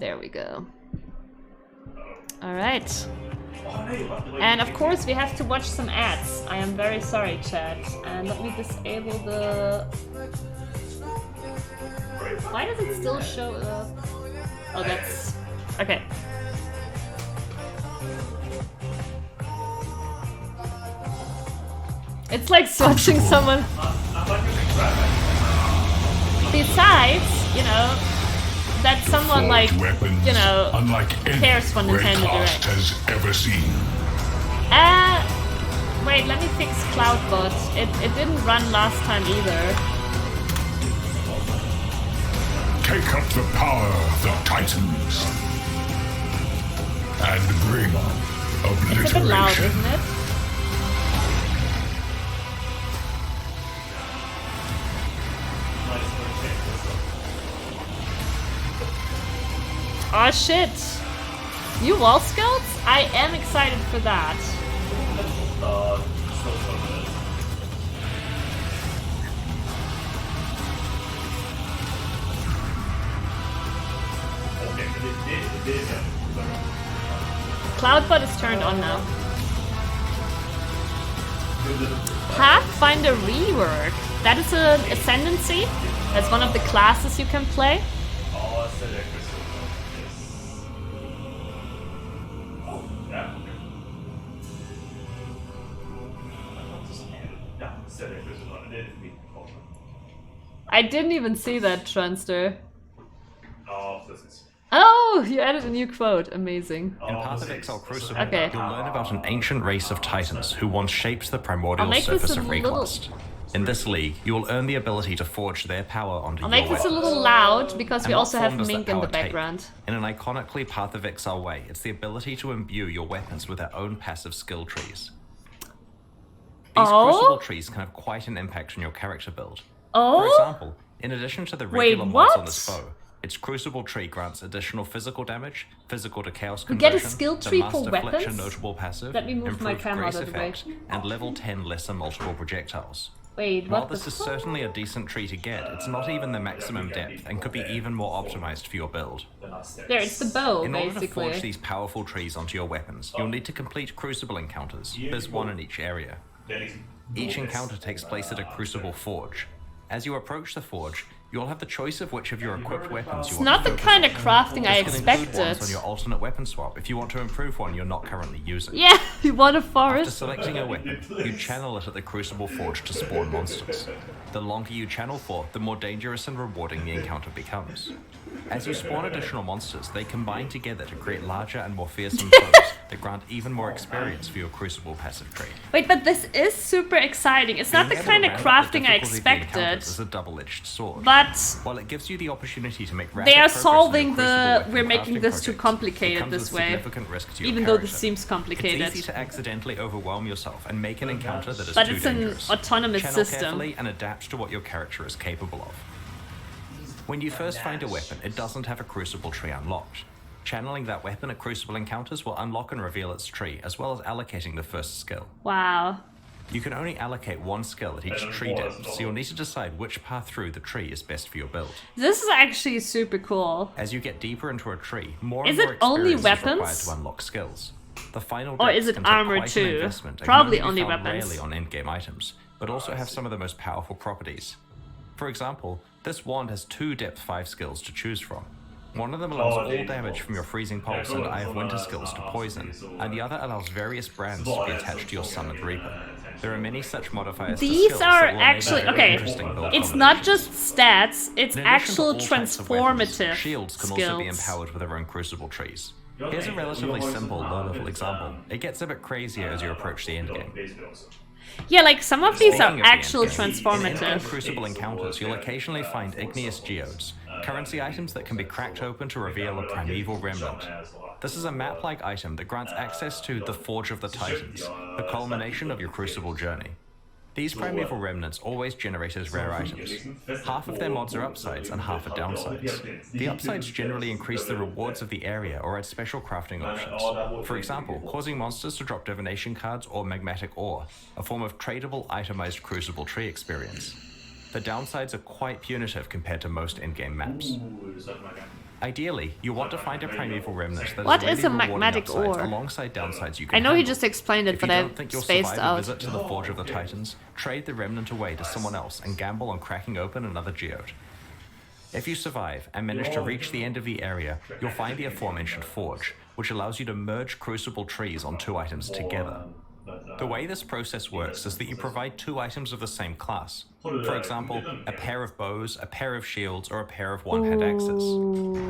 There we go. Alright. And of course we have to watch some ads. I am very sorry, chat. And let me disable the... Why does it still show up? Oh, that's... Okay. It's like watching someone... Besides, you know, that someone like, you know, cares for Nintendo Direct. Has ever seen. Wait, let me fix Cloudbot. It didn't run last time either. Take up the power of the Titans and bring obliteration. It's a bit loud, isn't it? Oh shit! New wall scouts? I am excited for that. Cloudbot is turned on now. Pathfinder rework. That is an ascendancy. That's one of the classes you can play. I didn't even see that, Transter. Oh, you added a new quote. Amazing. In Path of Exile Crucible, Okay. you'll learn about an ancient race of titans who once shaped the primordial surface of Request. In this league, you will earn the ability to forge their power onto I'll your make this a weapons. little loud because we And what also have form does that Mink in the power take? background. In an iconically Path of Exile way, it's the ability to imbue your weapons with their own passive skill trees. These Crucible trees can have quite an impact on your character build. For example, in addition to the regular mods on this foe, its Crucible tree grants additional physical damage, physical to chaos We get conversion, a skill the tree for Master Fletcher weapons? notable passive, Let me move my improved camera grace out of the way. effect, and level 10 lesser multiple projectiles. Wait, While what the this is fuck? certainly a decent tree to get, it's not even the maximum depth and could be even more optimized for your build. There, it's the bow, In order to basically. forge these powerful trees onto your weapons, you'll need to complete Crucible encounters. There's one in each area. Each encounter takes place at a Crucible forge. As you approach the forge, you'll have the choice of which of your equipped weapons you It's want not to the focus kind of on. crafting I This can include expected. ones on your alternate weapon swap if you want to improve one you're not currently using. Yeah, you want a After forest? selecting a weapon, you channel it at the Crucible Forge to spawn monsters. The longer you channel for, the more dangerous and rewarding the encounter becomes. As you spawn additional monsters, they combine together to create larger and more fearsome foes that grant even more experience for your Crucible passive tree. Wait, but this is super exciting. It's not the kind of crafting I expected. It's a double-edged sword. But While it gives you the opportunity to make rapid they are progress in solving your the Crucible weapon we're making crafting this too projects, it complicated comes this with way. significant risk to your Even though this character. seems complicated. It's easy to accidentally overwhelm yourself and make an encounter that is But too it's an dangerous. autonomous Channel system. carefully and adapt to what your character is capable of. When you first find a weapon, it doesn't have a Crucible tree unlocked. Channeling that weapon at Crucible encounters will unlock and reveal its tree, as well as allocating the first skill. Wow. You can only allocate one skill at each tree depth, so you'll need to decide which path through the tree is best for your build. This is actually super cool. As you get deeper into a tree, more Is and more it only experience is required weapons? to unlock skills. The final Or depths is it can take armor quite an too? investment and Probably can only only be found weapons. rarely on endgame items, but also have some of the most powerful properties. For example, this wand has 2 depth 5 skills to choose from. One of them allows all damage from your freezing pulse and Eye of Winter skills to poison, and the other allows various brands to be attached to your summoned Reaper. There are many such modifiers to These skills are that will enable actually very okay. interesting build It's not combinations. just stats, it's In addition to actual all types of weapons, transformative shields can also be skills. empowered with their own Crucible trees. Here's a relatively simple low-level example. It gets a bit crazier as you approach the endgame. Yeah, like some of these Speaking are of the actual endgame, in endgame transformative. Crucible encounters, you'll occasionally find igneous geodes, currency items that can be cracked open to reveal a primeval remnant. This is a map-like item that grants access to the Forge of the Titans, the culmination of your Crucible journey. These primeval remnants always generate as rare items. Half of their mods are upsides and half are downsides. The upsides generally increase the rewards of the area or add special crafting options. For example, causing monsters to drop divination cards or magmatic ore, a form of tradable itemized Crucible tree experience. The downsides are quite punitive compared to most endgame maps. Ideally, you want to find a primeval remnant that What is is a really rewarding magmatic upsides ore? alongside downsides you can I know he handle. just explained it, If but you I don't think you'll spaced survive a out. visit to the Forge of the Titans, trade the remnant away to someone else and gamble on cracking open another geode. If you survive and manage to reach the end of the area, you'll find the aforementioned forge, which allows you to merge crucible trees on 2 items together. The way this process works is that you provide 2 items of the same class. For example, a pair of bows, a pair of shields, or a pair of one-hand axes.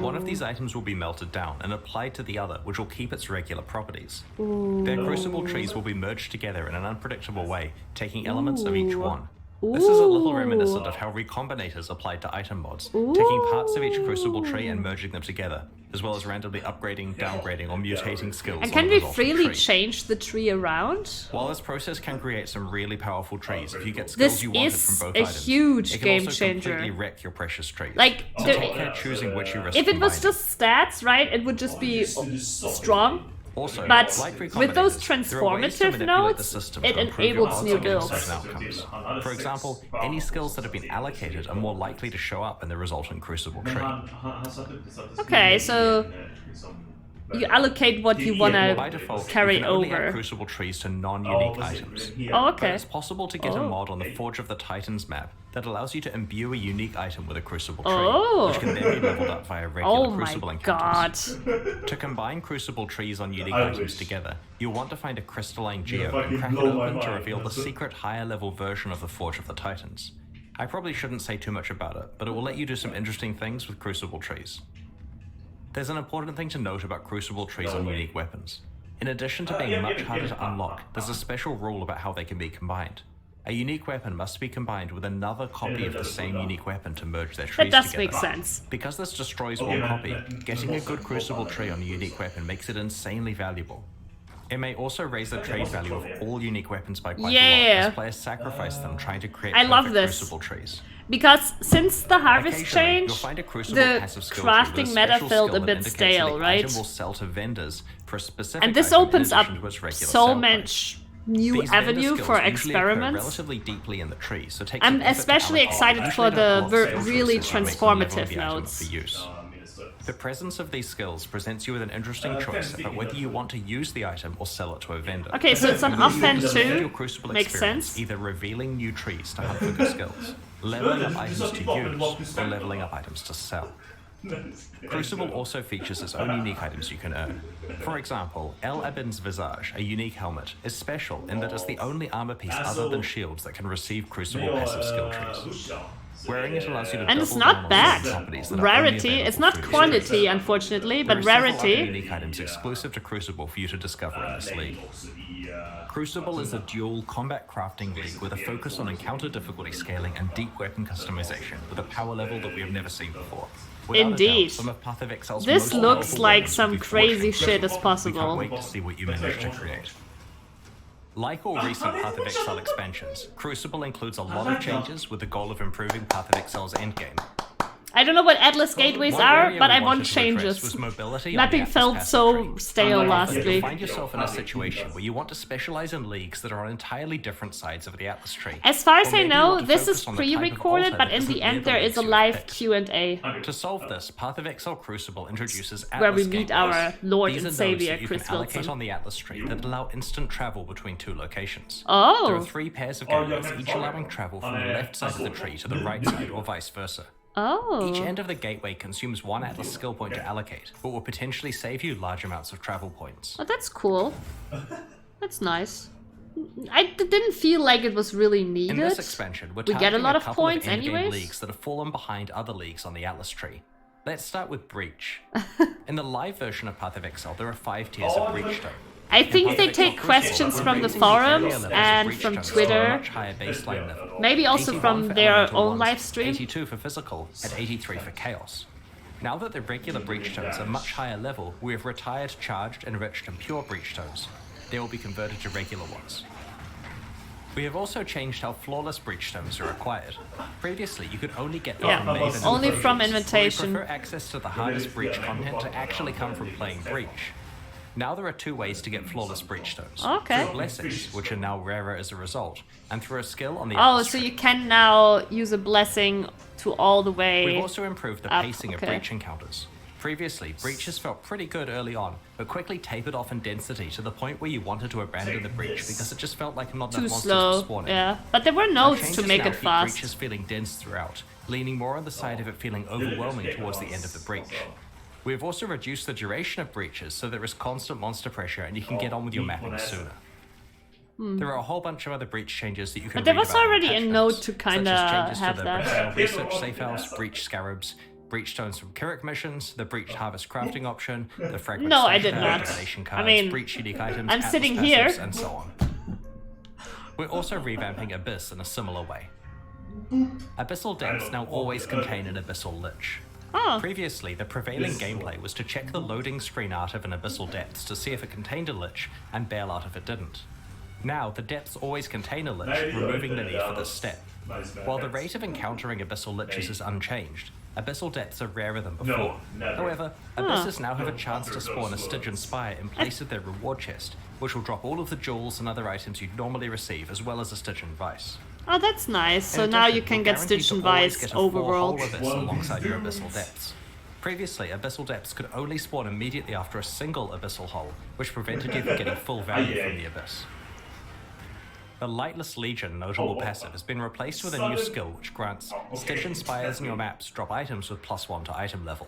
One of these items will be melted down and applied to the other, which will keep its regular properties. Their crucible trees will be merged together in an unpredictable way, taking elements of each one. This is a little reminiscent of how recombinators applied to item mods, taking parts of each crucible tree and merging them together, as well as randomly upgrading, downgrading, or mutating skills. And can we freely change the tree around? While this process can create some really powerful trees, if you get skills This you wanted is from both a items, huge it can game also changer. completely wreck your precious trees. Like, so take care choosing which you risk if it was combining. just stats, right, it would just be strong. Also, But like with those recombinators, there are ways to transformative manipulate the nodes, system it to improve your enables odds new of getting builds. certain outcomes. For example, any skills that have been allocated are more likely to show up in the resultant crucible tree. Okay, so you allocate what you want By to default, carry you can only over. add crucible trees to non-unique items. Oh, But okay. it's possible to get a mod on the Forge of the Titans map that allows you to imbue a unique item with a crucible tree, Oh. which can then be leveled up via regular Oh crucible my encounters. god. To combine crucible trees on unique items together, you'll want to find a crystalline geode and crack it open to reveal the secret higher level version of the Forge of the Titans. I probably shouldn't say too much about it, but it will let you do some interesting things with crucible trees. There's an important thing to note about crucible trees on unique weapons. In addition to being much harder to unlock, there's a special rule about how they can be combined. A unique weapon must be combined with another copy of the same unique weapon to merge their trees That does together. make sense. Because this destroys one copy, getting a good crucible tree on a unique weapon makes it insanely valuable. It may also raise the trade value of all unique weapons by quite a lot, Yeah. as players sacrifice them trying to create I love perfect this. crucible trees. Because since the harvest Occasionally, you'll change, find a crucible the passive skill tree with crafting a meta special felt skill a that bit indicates stale, that the right? item will sell to vendors for a specific And this item in opens up addition to its regular so sale price. much new These vendor avenue skills for usually occur experiments. relatively deeply in the tree, so take I'm some effort to especially allocate. excited Usually for don't the block sales really choices that make them level transformative the item nodes. for use. The presence of these skills presents you with an interesting choice about whether you want to use the item or sell it to a vendor. Okay, so it's an offense Spend your too. crucible Makes experience sense. either revealing new trees to hunt for good skills, leveling up items to use, or leveling up items to sell. Crucible also features its own unique items you can earn. For example, El Abin's Visage, a unique helmet, is special in that it's the only armor piece other than shields that can receive Crucible passive skill trees. Wearing it allows you to And it's double down not on bad. certain properties that are only Rarity, available it's not through these quantity, trees. unfortunately, There but are several other rarity. unique items exclusive to Crucible for you to discover in this league. Crucible is a dual combat crafting league with a focus on encounter difficulty scaling and deep weapon customization with a power level that we have never seen before. Without a doubt, Indeed. some of Path of Exile's This most looks powerful like weapons some will be crazy forged. shit is We can't possible. wait to see what you manage to create. Like all recent Path of Exile expansions, Crucible includes a lot of changes with the goal of improving Path of Exile's endgame. I don't know what Atlas gateways One are, area but we I want wanted to address changes. was mobility on the Mapping Atlas felt passive so tree. stale last You'll week. find yourself in a situation where you want to specialize in leagues that are on entirely different sides of the Atlas tree. As far as Or I maybe you know, want to this is focus on the type of pre-recorded, altar but that in isn't the near end there leagues is a you have live picked. Q&A To solve this, Path of Exile Crucible introduces Atlas where we meet gateways. our Lord These and are nodes Savior, that you Chris can allocate Wilson. on the Atlas tree that allow instant travel between 2 locations. There Oh, are 3 pairs of gateways, each allowing travel from the left side of the tree to the right side, or vice versa. Each oh. end of the gateway consumes 1 Atlas skill point to allocate, but will potentially save you large amounts of travel points. Oh, that's cool. That's nice. Didn't feel like it was really In needed. this expansion, we're We get a targeting lot of couple points endgame anyways. leagues that have fallen behind other leagues on the Atlas tree. Let's start with Breach. In the live version of Path of Exile, there are 5 tiers of Breach Stone. I think they take questions from the forums and from Twitter, Much higher baseline level. maybe also 81 from for their elemental own ones, live stream. 82 for physical, and 83 for chaos. Now that the regular breach tones are much higher level, we have retired charged, enriched, and pure breach tones. They will be converted to regular ones. We have also changed how flawless breach stones are acquired. Previously, you could only get them Yeah, from Maven only and from Breaches, invitation. but we prefer access to the hardest breach content to actually come from playing breach. Now there are 2 ways to get flawless breach stones. Okay. Through blessings, which are now rarer as a result, and through a skill on the Oh, Atlas so tree. you can now use a blessing to all the way. We've also improved the up, pacing okay. of breach encounters. Previously, breaches felt pretty good early on, but quickly tapered off in density to the point where you wanted to abandon the breach because it just felt like not enough monsters were spawning. Yeah, but there were notes to make it fast. Breaches feeling dense throughout, leaning more on the side of it feeling overwhelming towards the end of the breach. We have also reduced the duration of breaches so there is constant monster pressure and you can get on with your mapping sooner. There are a whole bunch of other breach changes that you can But there read was about in already the a patch note notes, to kind of have the that. research safe house, breach scarabs, breach stones from Kirik missions, the breach harvest crafting option, the fragment No, I stash did card, not. donation I cards, mean, breach unique items, I'm atlas sitting passives, here. and so on. We're also revamping Abyss in a similar way. Abyssal depths now always contain an Abyssal Lich. Oh. Previously, the prevailing gameplay was to check the loading screen art of an Abyssal Depths to see if it contained a Lich, and bail out if it didn't. Now, the depths always contain a Lich, removing the need for this step. While the rate of encountering Abyssal Liches is unchanged, Abyssal Depths are rarer than before. However, Abysses now have a chance to spawn a Stygian Spire in place of their reward chest, which will drop all of the jewels and other items you'd normally receive, as well as a Stygian Vice. Oh, that's nice. So In now addition, you can you're get guaranteed Stitch and to always Vice get a full overworld. whole Abyss alongside your Abyssal Depths. Previously, Abyssal Depths could only spawn immediately after a single Abyssal Hole, which prevented you from getting full value from the Abyss. The Lightless Legion notable passive has been replaced with a new skill which grants Stygian Spires in your maps drop items with +1 to item level.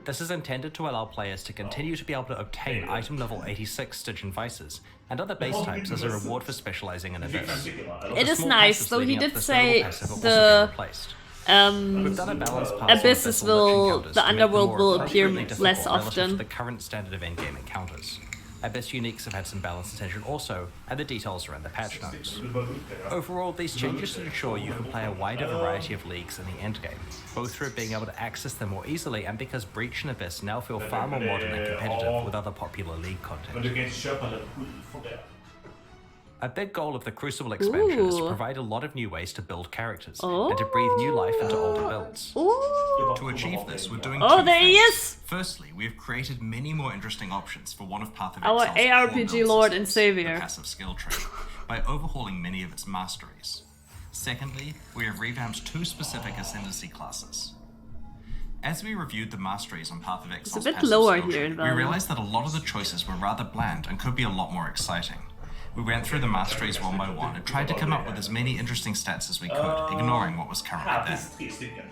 This is intended to allow players to continue to be able to obtain item level 86 Stygian Vices and other base types as a reward for specializing in Abyss. It is Small nice, passives though he leading up did to this say notable passive have also the been replaced. We've done a balanced pass on Abysses Abyssal will, Lich encounters the to make them underworld more will appear appropriately less difficult relative to often. the current standard of endgame encounters. Abyss uniques have had some balanced attention also, and the details are in the patch notes. Overall, these changes should ensure you can play a wider variety of leagues in the endgame, both through being able to access them more easily and because Breach and Abyss now feel far more modern and competitive with other popular league content. A big goal of the Crucible expansion is to provide a lot of new ways to build characters, and to breathe new life into older builds. To achieve this, we're doing two there he things. is! Firstly, we have created many more interesting options for one of Path of Our Exile's ARPG core build Lord and systems, Savior. the passive skill tree, by overhauling many of its masteries. Secondly, we have revamped two specific Ascendancy classes. As we reviewed the masteries on Path of Exile's bit passive lower skill here tree, in we value. realized that a lot of the choices were rather bland and could be a lot more exciting. We went through the masteries one by one and tried to come up with as many interesting stats as we could, ignoring what was currently there.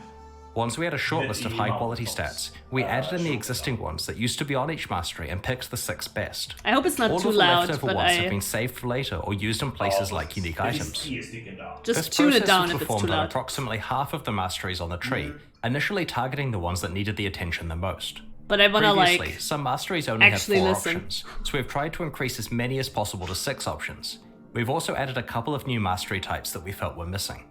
Once we had a short list of high-quality stats, we added in the existing ones that used to be on each mastery and picked the 6 best. I hope it's not All too of the loud, leftover but ones have I been saved for later or used in places like unique items. just This tune it process down was if it's too performed on loud. approximately half of the masteries on the tree, initially targeting the ones that needed the attention the most. But I wanna Previously, like some masteries only had actually 4 listen. options, so we've tried to increase as many as possible to 6 options. We've also added a couple of new mastery types that we felt were missing.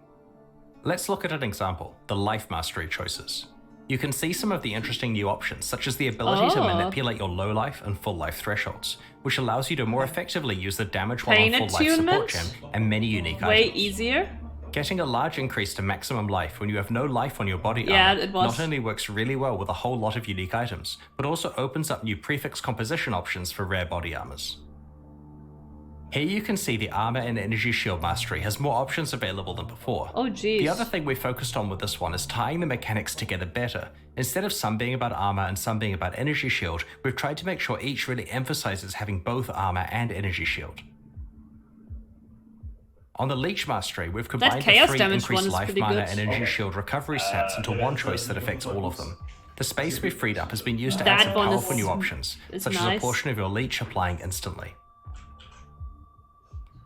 Let's look at an example, the life mastery choices. You can see some of the interesting new options, such as the ability to manipulate your low life and full life thresholds, which allows you to more effectively use the damage while on Pain full life support attunement? gem and many unique way items. easier. Getting a large increase to maximum life when you have no life on your body Yeah, armor it was. not only works really well with a whole lot of unique items, but also opens up new prefix composition options for rare body armors. Here you can see the armor and energy shield mastery has more options available than before. Oh jeez. The other thing we focused on with this one is tying the mechanics together better. Instead of some being about armor and some being about energy shield, we've tried to make sure each really emphasizes having both armor and energy shield. On the Leech Mastery, we've combined the chaos 3 damage increased one is life, pretty mana, good. and energy shield recovery stats into one choice that affects all of them. The space we've freed up has been used to add That some one powerful is- new options, is such as a nice. portion of your Leech applying instantly.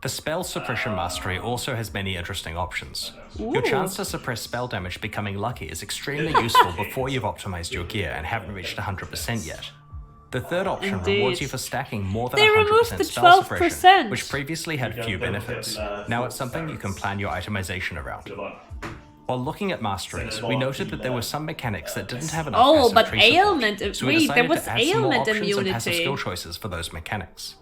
The Spell Suppression Mastery also has many interesting options. Your chance to suppress spell damage becoming lucky is extremely useful before you've optimized your gear and haven't reached 100% yet. The third option Indeed. rewards you for stacking more than They 100% removed the spell suppression, 12%. which previously had few benefits. Now it's something you can plan your itemization around. While looking at masteries, we noted that there were some mechanics that didn't have enough Oh, passive but tree support, ailment- so we wait, there decided was to add some more ailment options and passive immunity. skill choices for those mechanics.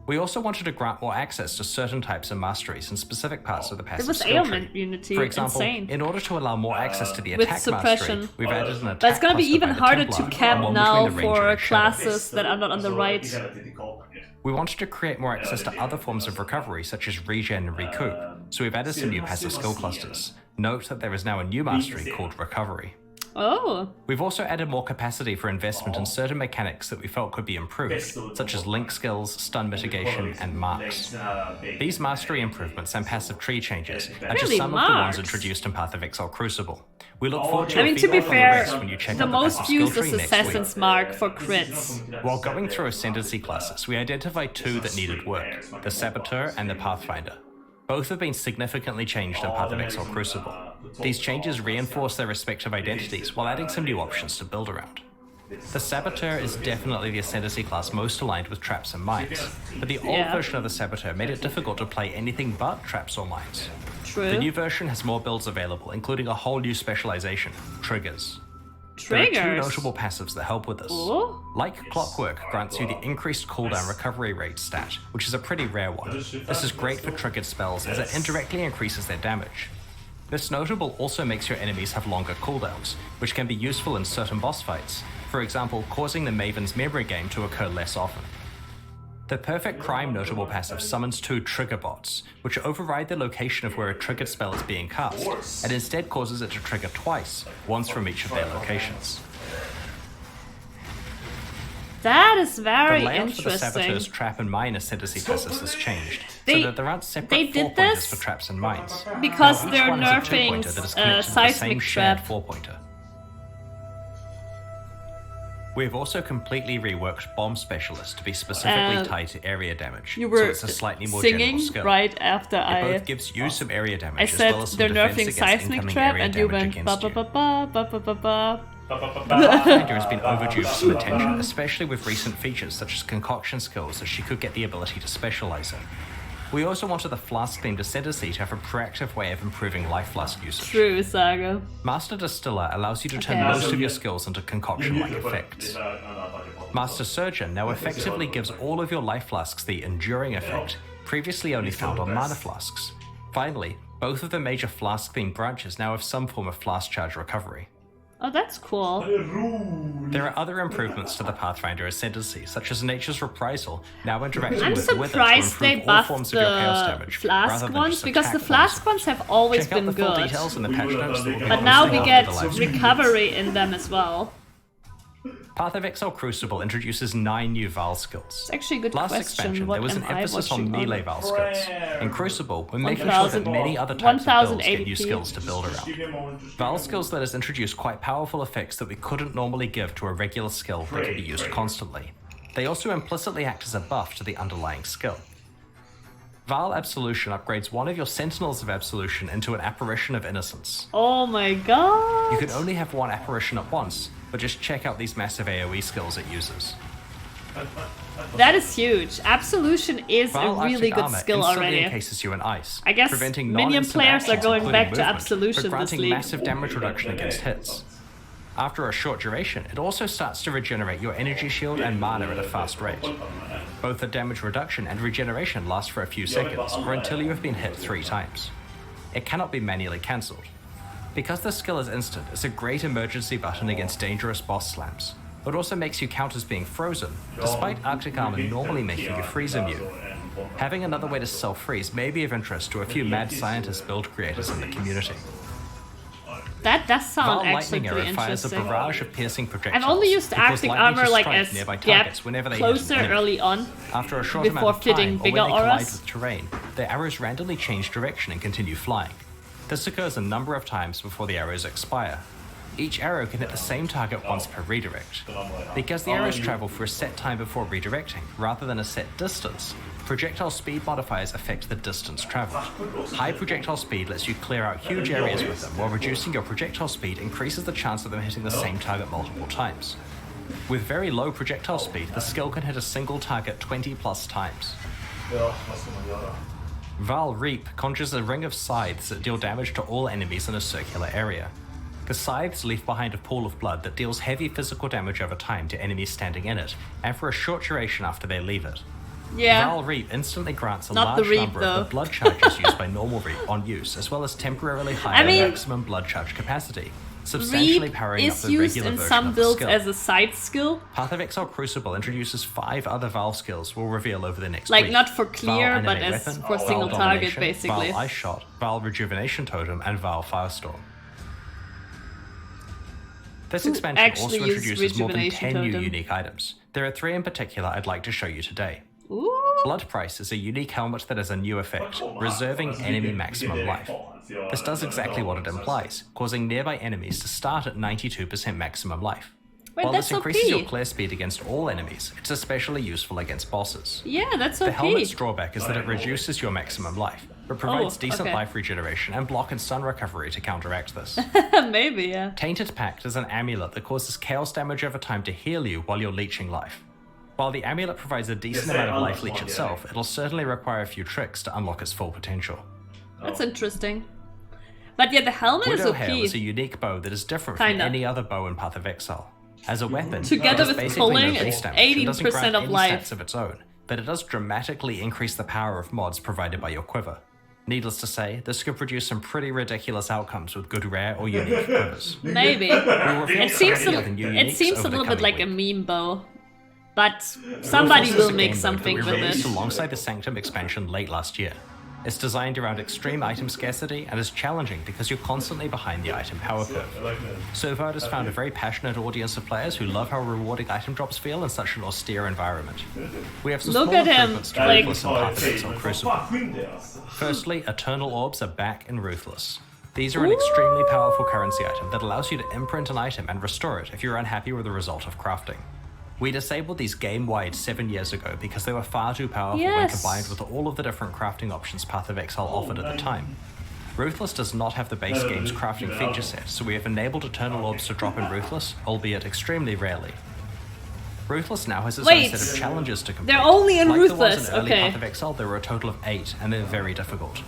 We also wanted to grant more access to certain types of masteries in specific parts of the passive was skill ailment tree. immunity, For example, insane. in order to allow more access to the With attack suppression. mastery, we've added an attack But it's gonna be cluster even by the harder to Templar, cap one now between the Ranger for and Shadow. classes that are not on the right. We wanted to create more access to other forms of recovery, such as regen and recoup, so we've added some new passive skill clusters. Note that there is now a new mastery called Recovery. Oh. We've also added more capacity for investment in certain mechanics that we felt could be improved, such as link skills, stun mitigation, and marks. These mastery improvements and passive tree changes are just some of the ones introduced in Path of Exile Crucible. We look forward to I mean, to be feedback on the fair, rest when you check the out most passive used skill is tree next Assassin's week. Mark for crits. While going through Ascendancy classes, we identified two that needed work, the Saboteur and the Pathfinder. Both have been significantly changed in Path of Exile Crucible. These changes reinforce their respective identities while adding some new options to build around. The Saboteur is definitely the Ascendancy class most aligned with traps and mines, but the old version of the Saboteur made it difficult to play anything but traps or mines. True. The new version has more builds available, including a whole new specialization, triggers. Triggers? There are two notable passives that help with this. Ooh. Like Clockwork grants you the increased cooldown recovery rate stat, which is a pretty rare one. This is great for triggered spells as it indirectly increases their damage. This notable also makes your enemies have longer cooldowns, which can be useful in certain boss fights, for example causing the Maven's memory game to occur less often. The Perfect Crime notable passive summons two trigger bots, which override the location of where a triggered spell is being cast, and instead causes it to trigger twice, once from each of their locations. That is The very layout for the interesting. Saboteur's trap and mine ascendancy passives has changed, They- so that there aren't they separate did 4-pointers this for traps and mines. because Each they're one has a nerfing 2-pointer that is connected to the same seismic shared trap. 4-pointer. We have also completely reworked Bomb Specialist to be specifically tied to area damage, You so were it's a slightly more singing general skill. right after It both gives you some area damage I as said well as some they're defense nerfing against seismic incoming trap, area and you damage went ba against ba you. ba ba ba ba ba ba. Pathfinder has been overdue for some attention, especially with recent features such as concoction skills that she could get the ability to specialize in. We also wanted the flask-themed ascendancy to have a proactive way of improving life flask usage. True, Saga. Master Distiller allows you to turn Okay. most of your skills into concoction-like effects. Master Surgeon now effectively gives all of your life flasks the Enduring effect, previously only found on mana flasks. Finally, both of the major flask-themed branches now have some form of flask charge recovery. Oh, that's cool. There are other improvements to the Pathfinder ascendancy, such as Nature's Reprisal, now interacting I'm with Wither to surprised they improve all buffed forms of your chaos the damage, flask rather than ones, just because the attack flask ones. ones have always Check out been the full good. details in the patch notes that will be But now we posting get after the live stream. recovery in them as well. Path of Exile Crucible introduces 9 new Val skills. It's actually a good Last question. expansion, What there was an am I emphasis on watching melee on? Val skills. In Crucible, we're making sure that 1000 many other types of builds get new 1080p. skills to build around. Val skills let us introduce quite powerful effects that we couldn't normally give to a regular skill that can be used constantly. They also implicitly act as a buff to the underlying skill. Val Absolution upgrades one of your Sentinels of Absolution into an Apparition of Innocence. Oh my god. You can only have one apparition at once, but just check out these massive AoE skills it uses. That is huge. Absolution is a Val really Arctic good Armor skill instantly already. encases you in ice, I guess preventing minion non-instant players are actions, going including back to movement, Absolution but this granting league. massive damage reduction against hits. After a short duration, it also starts to regenerate your energy shield and mana at a fast rate. Both the damage reduction and regeneration last for a few seconds, or until you have been hit 3 times. It cannot be manually cancelled. Because the skill is instant, it's a great emergency button against dangerous boss slams. It also makes you count as being frozen, despite Arctic Armor normally making you freeze immune. Having another way to self-freeze may be of interest to a few mad scientist build creators in the community. That does Val sound actually Lightning pretty Arrow fires a interesting. barrage of piercing projectiles. I've only used that cause Arctic lightning to Armor like strike as nearby gap targets whenever they hit an closer enemy. early on. After a short before amount of time, fitting or bigger when they collide auras. with terrain, the arrows randomly change direction and continue flying. This occurs a number of times before the arrows expire. Each arrow can hit the same target once per redirect. Because the arrows travel for a set time before redirecting, rather than a set distance, projectile speed modifiers affect the distance traveled. High projectile speed lets you clear out huge areas with them, while reducing your projectile speed increases the chance of them hitting the same target multiple times. With very low projectile speed, the skill can hit a single target 20 plus times. Val Reap conjures a ring of scythes that deal damage to all enemies in a circular area. The scythes leave behind a pool of blood that deals heavy physical damage over time to enemies standing in it, and for a short duration after they leave it. Yeah. Val Reap instantly grants a Not the large Reap, number though. of the blood charges used by normal Reap on use, as well as temporarily higher maximum blood charge capacity, substantially Reap powering up is the used regular in version some of the builds skill. as a side skill. Path of Exile Crucible introduces 5 other Val skills we'll reveal over the next Like, week. not for clear, Val but Animate as Weapon, for Val single target, Domination, basically. Val Ice Shot, Val Rejuvenation Totem, and Val Firestorm. This Who expansion also actually uses introduces more than rejuvenation 10 new totem? unique items. There are 3 in particular I'd like to show you today. Ooh. Blood Price is a unique helmet that has a new effect, reserving enemy maximum life. This does exactly what it implies, causing nearby enemies to start at 92% maximum life. Wait, While that's this increases OP. your clear speed against all enemies, it's especially useful against bosses. Yeah, that's The OP. helmet's drawback is that it reduces your maximum life, but provides decent okay. life regeneration and block and stun recovery to counteract this. Maybe, yeah. Tainted Pact is an amulet that causes chaos damage over time to heal you while you're leeching life. While the amulet provides a decent amount of life leech itself, it'll certainly require a few tricks to unlock its full potential. That's interesting. But yeah, the helmet is Widow OP. Hail is a unique bow that is different Kinda. from any other bow in Path of Exile. As a weapon, Together it is with basically pulling, no base it's damage and doesn't 18% grant of any life. stats of its own, but it does dramatically increase the power of mods provided by your quiver. Needless to say, this could produce some pretty ridiculous outcomes with good rare or unique quivers. Maybe. We'll reveal It seems some of the a, new it uniques seems a over the little bit coming like a week. meme bow. But somebody This is will a make game mode something that we with released it. alongside the Sanctum expansion late last year. It's designed around extreme item scarcity and is challenging because you're constantly behind the item power curve. So far, it has found a very passionate audience of players who love how rewarding item drops feel in such an austere environment. We have some Look small at him, improvements to like- Ruthless and Path of Exile Crucible. Firstly, Eternal Orbs are back in Ruthless. These are an extremely powerful currency item that allows you to imprint an item and restore it if you're unhappy with the result of crafting. We disabled these game-wide 7 years ago because they were far too powerful when Yes. combined with all of the different crafting options Path of Exile offered at the time. Ruthless does not have the base game's crafting feature set, so we have enabled Eternal Orbs to drop in Ruthless, albeit extremely rarely. Ruthless now has its Wait, own set of challenges to complete. they're only in like the ones Ruthless, in early okay. Path of Exile, there were a total of 8, and they're very difficult.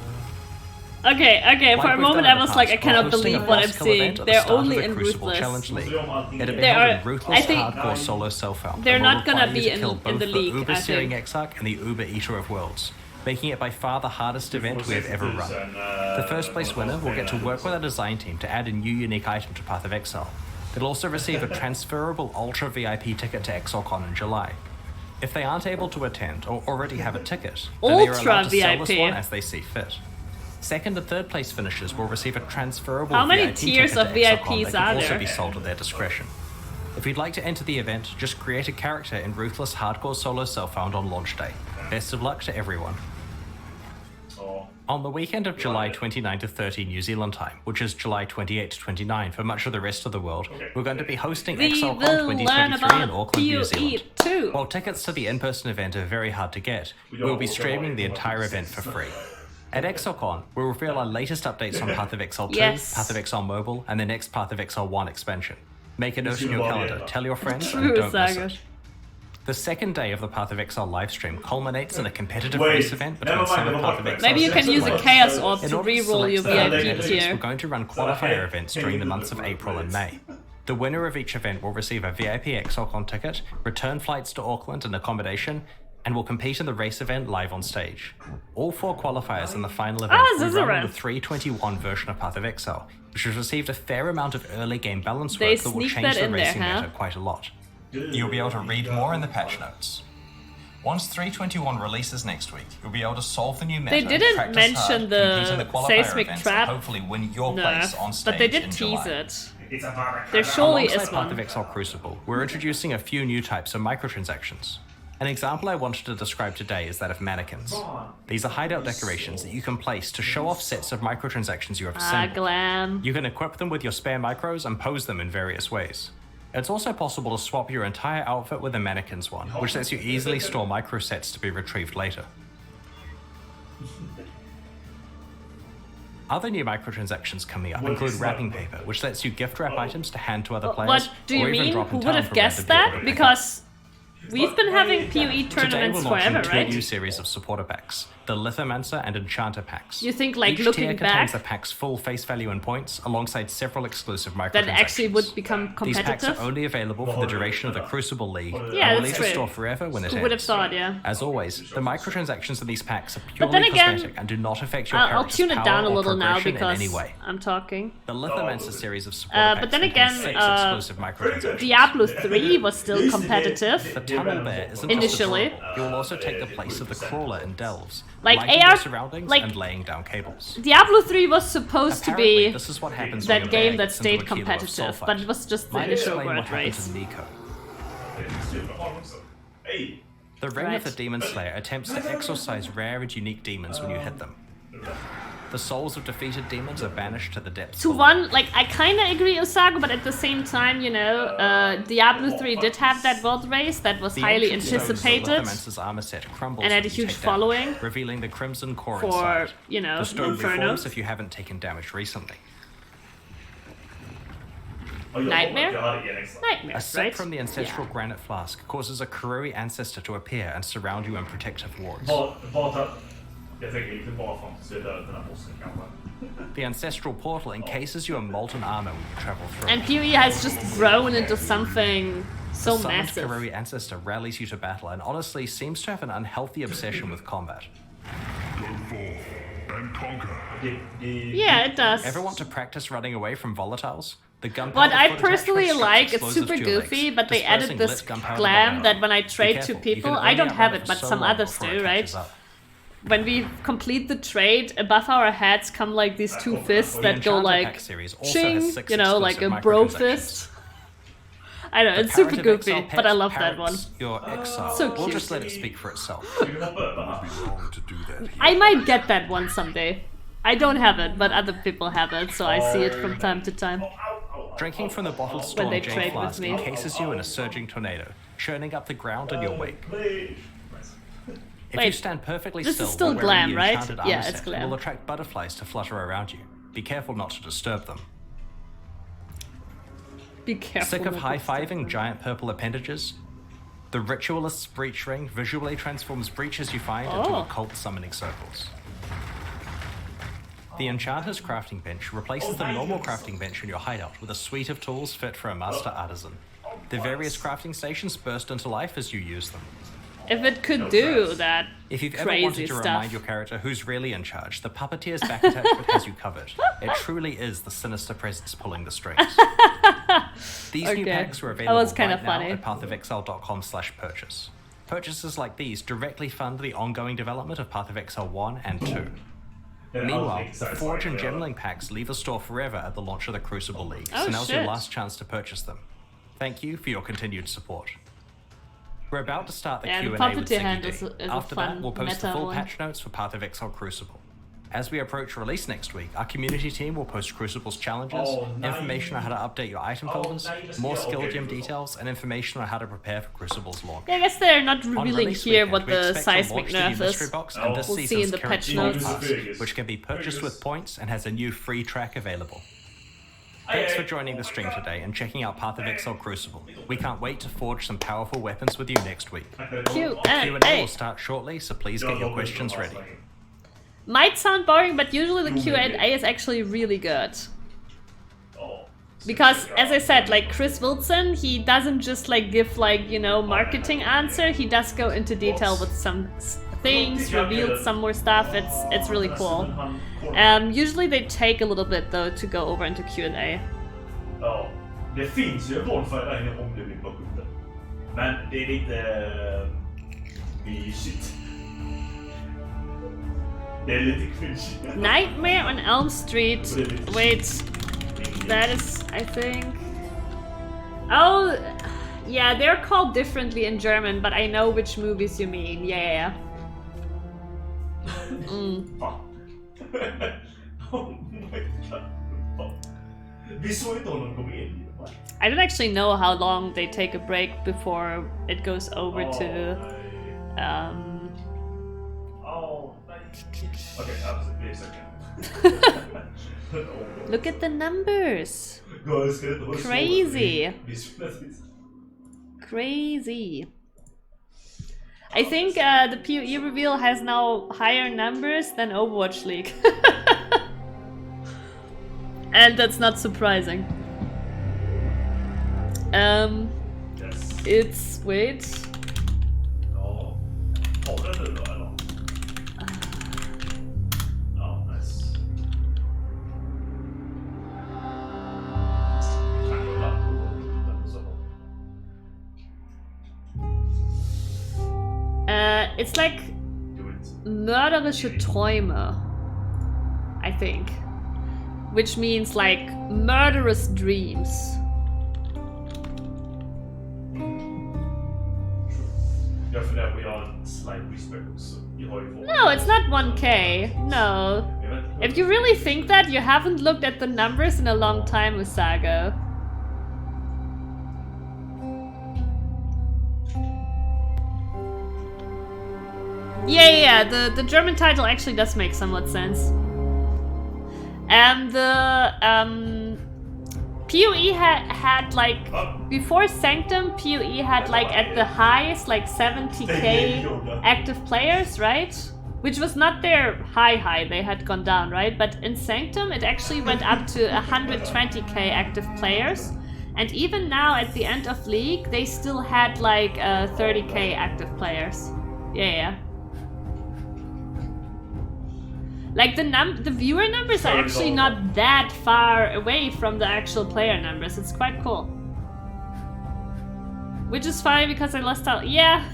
Okay, for Like a we've moment done I in the was like, I past, cannot we're hosting believe a what I'm boss kill seeing. event at the They're start of only the in Crucible Ruthless. Challenge League. It'll be They held are- in Ruthless I think Hardcore Solo Self-Found. they're and will not gonna require you be to in- kill in both the league, Uber I Searing think. Exarch and the Uber Eater of Worlds, making it by far the hardest event we have ever run. The first place winner will get to work with our design team to add a new unique item to Path of Exile. They'll also receive a transferable Ultra VIP ticket to ExileCon in July. If they aren't able to attend or already have a ticket, then they are Ultra allowed to sell this VIP. one as they see fit. Second and third place finishers will receive a transferable How many VIP tiers ticket of to ExileCon VIPs that can are also there? be sold at their discretion. If you'd like to enter the event, just create a character in Ruthless Hardcore Solo Self-Found on launch day. Best of luck to everyone. On the weekend of July 29 to 30 New Zealand time, which is July 28 to 29 for much of the rest of the world, we're going to be hosting We ExileCon will learn 2023 in about Auckland, New PoE Zealand. too. While tickets to the in-person event are very hard to get, we'll be streaming the entire event for free. At ExileCon, we'll reveal our latest updates on Path of Exile 2, Yes. Path of Exile Mobile, and the next Path of Exile 1 expansion. Make a note in your calendar, tell your friends, and True, don't miss Saga. it. The second day of the Path of Exile livestream culminates in a competitive race event between some of Path of Exile. Maybe you can use a Chaos Orb In to order to reroll your select the VIP candidates, tier. we're going to run qualifier events during the months of April and May. The winner of each event will receive a VIP ExileCon ticket, return flights to Auckland and accommodation, and will compete in the race event live on stage. All 4 qualifiers in the final event will run Zizaran. on the 3.21 version of Path of Exile, which has received a fair amount of early game balance They work that will sneaked change that the in there, racing huh? meta quite a lot. You'll be able to read more in the patch notes. Once 3.21 releases next week, you'll be able to solve the new meta. They didn't practice mention hard, the compete in the qualifier seismic events, trap and hopefully win your place on nerf, stage but they did in tease July. it. There surely Alongside is Path of one. Exile Crucible, we're introducing a few new types of microtransactions. An example I wanted to describe today is that of mannequins. These are hideout decorations that you can place to show off sets of microtransactions you have Ah, assembled. glam. You can equip them with your spare micros and pose them in various ways. It's also possible to swap your entire outfit with a mannequin's one, which lets you easily store micro sets to be retrieved later. Other new microtransactions coming up include wrapping paper, which lets you gift wrap items to hand to other players, What do you or even mean? drop Who in would town have for guessed random people that? to pick up. Because we've been having PoE Today tournaments we're launching forever, 2 right? new series of supporter packs, the Lithomancer and Enchanter packs. You think, like, Each looking tier contains back- the pack's full face value and points, alongside several exclusive microtransactions. That actually would become These packs competitive. are only available for the duration of the Crucible League, Yeah, and will that's leave the true. store forever when it Who ends. would have thought, yeah. As always, the microtransactions in these packs are But purely then again, cosmetic and do not affect your I'll character's tune it power down a or little now progression because in any way. I'm talking. The Lithomancer series of supporter but packs then contains again, 6 exclusive microtransactions. Diablo 3 was still competitive. The Tunnel Bear isn't Initially. just a draw. He will also take the place of the Crawler in Delves, Like, lighting AR their surroundings like- and laying down cables. Diablo 3 was supposed Apparently, to be this is what happens when that your game bear that gets into stayed a kilo of competitive, sulfite. but it was just the Might initial explain what word happened race. to Nico. Hey! The Ring Right. of the Demon Slayer attempts to exorcise rare and unique demons when you hit them. The souls of defeated demons are banished to the depths. To below. one, like, I kinda agree, Osago, but at the same time, you know, Diablo 3 did have that world race that was The highly ancient stones of anticipated Lithomancer's armor set crumbles and had a when you huge take damage, following revealing the crimson core for, inside. you know, The stone Inferno. reforms if you haven't taken damage recently. Nightmare? A Nightmares, sip right? from the ancestral granite flask causes a Kurui ancestor to appear and surround you in protective wards. Jag tänker inte bara fram tills vi dödar den här bossen kanske. The ancestral portal encases you in molten armor when you travel through. And PoE has just grown into something so The summoned massive. Kurui ancestor rallies you to battle and honestly seems to have an unhealthy obsession with combat. Go forth and conquer. Yeah, it does. Ever want to practice running away from volatiles? The gunpowder What I foot personally attachment like, strips it's explosives super to your goofy, legs, but they dispersing added this lit gunpowder glam behind that you. when I Be trade to careful, you people, can I only don't have outrun it, for but so some long others before do, it right? catches up. When we complete the trade, above our heads come like these two fists The that go Enchanted like Pack series also ching, has 6 you know, like a exclusive bro microtransactions. fist. I don't know, The it's super Parrot of goofy, Exile but I pet love that one. parrots Your exile. So We'll cute. just let it speak for itself. Wrong to do that here. I might get that one someday. I don't have it, but other people have it, so I see it from time to time. Drinking from the bottled storm they jade trade with flask me. encases you in a surging tornado, churning up the ground in your wake. If you Wait, stand perfectly this is still, still while wearing glam, the right? enchanted Yeah, armor it's set, glam. it will attract butterflies to flutter around you. Be careful not to disturb them. Be careful. Sick of not to high-fiving step on. giant purple appendages? The Ritualist's Breach Ring visually transforms breaches you find into Oh. occult summoning circles. The Enchanter's crafting bench replaces the normal crafting bench in your hideout with a suite of tools fit for a master artisan. The various crafting stations burst into life as you use them. If it could do that If you've ever crazy wanted to stuff. remind your character who's really in charge, the Puppeteer's back attachment has you covered. It truly is the sinister presence pulling the strings. These new Okay. packs are That available was kinda right funny. now at pathofexile.com/purchase. Purchases like these directly fund the ongoing development of Path of Exile 1 and 2. Meanwhile, the Forge and Gemling packs leave the store forever at the launch of the Crucible League, Oh, so now's your shit. last chance to purchase them. Thank you for your continued support. We're about to start the Yeah, the Q&A with Puppeteer hand Ziggy is D. a After fun that, we'll post the meta full one. patch notes for Path of Exile Crucible. As we approach release next week, our community team will post Crucible's challenges, information on how to update your item folders, more skill gem details, and information on how to prepare for Crucible's launch. Yeah, I guess they're not On revealing release here weekend, what we the expect to seismic launch the new nerf mystery is. box and this We'll see season's in the current patch Season notes. Pass, which can be purchased with points and has a new free track available. Thanks for joining the stream today and checking out Path of Exile Crucible. We can't wait to forge some powerful weapons with you next week. Q&A will start shortly, so please get your questions ready. Might sound boring, but usually the Q&A is actually really good. Because, as I said, like Chris Wilson, he doesn't just like give like, you know, marketing answer. He does go into detail with some things, reveal some more stuff. It's really cool. Usually they take a little bit though to go over into Q&A. Ja, det finns ju en bonfire där inne om du vill plocka upp den. Men det är lite mysigt. Det är lite cringe. Nightmare on Elm Street. Wait, that is, I think. Oh, yeah, they're called differently in German, but I know which movies you mean. Yeah. Oh my god. Vi såg inte honom komma in. I don't actually know how long they take a break before it goes over to. Oh, okay, absolutely a second. Look at the numbers. Guys, Crazy. Crazy. I think the PoE reveal has now higher numbers than Overwatch League. And that's not surprising. Yes. It's... wait. Ja. Har du den nu då, eller? Ja, nice. It's like Do it. mörderische Träume, I think. Which means like murderous dreams. Jag funderar på, jag har en slight whisper också. Jag har ju fått... No, it's not 1K. No. Jag vet inte. If you really think that, you haven't looked at the numbers in a long time, Usago. Yeah, the German title actually does make somewhat sense. And the PoE had like, before Sanctum, PoE had like at the highest like 70k active players, right? Which was not their high, they had gone down, right? But in Sanctum it actually went up to 120k active players. And even now at the end of League, they still had like 30k active players. Yeah. Like the viewer numbers are actually not that far away from the actual player numbers. It's quite cool. Which is funny because I lost out. Yeah,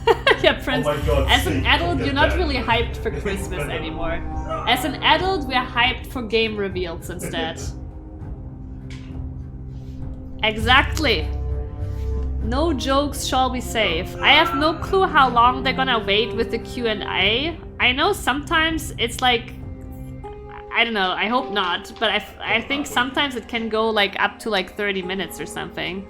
yeah, Prince. Oh my God, as an see, adult, look you're at not that. really hyped for Christmas anymore. As an adult, we're hyped for game reveals instead. Exactly. No jokes shall be safe. I have no clue how long they're gonna wait with the Q&A. I know sometimes it's like, I don't know, I hope not, but I think sometimes it can go like up to like 30 minutes or something.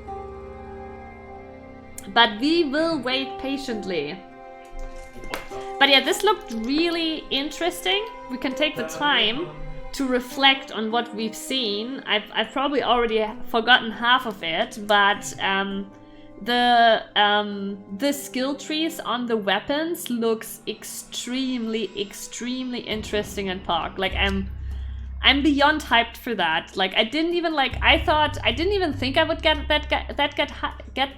But we will wait patiently. But yeah, this looked really interesting. We can take the time to reflect on what we've seen. I've probably already forgotten half of it, but the skill trees on the weapons looks extremely interesting and POC. Like I'm beyond hyped for that. Like I didn't even think I would get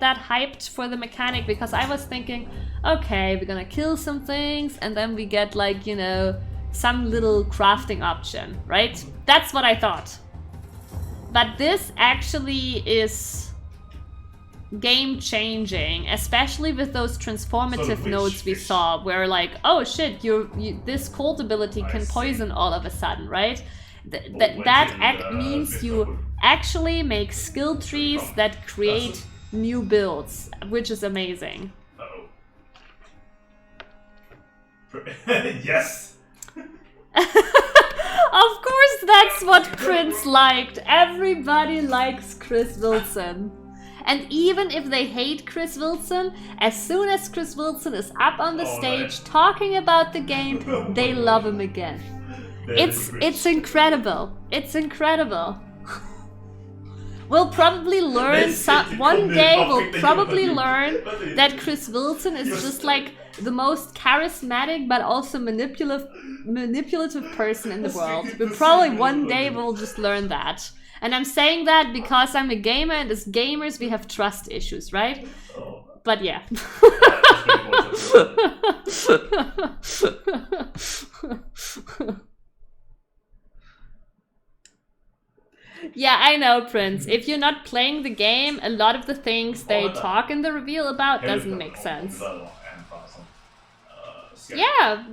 that hyped for the mechanic, because I was thinking, okay, we're gonna kill some things and then we get like, you know, some little crafting option, right? That's what I thought. But this actually is game changing, especially with those transformative nodes we saw, where like, oh shit, this cold ability can poison all of a sudden, right? That means you actually make skill trees that create new builds, which is amazing. Yes! Of course, that's what Prince liked. Everybody likes Chris Wilson. And even if they hate Chris Wilson, as soon as Chris Wilson is up on the stage talking about the game, they love him again. It's incredible. It's incredible. We'll probably learn one day. We'll probably learn that Chris Wilson is just like the most charismatic but also manipulative person in the world. We probably one day will just learn that. And I'm saying that because I'm a gamer, and as gamers we have trust issues, right? But yeah. Yeah, I know, Prince. If you're not playing the game, a lot of the things they talk in the reveal about doesn't make sense. Yeah.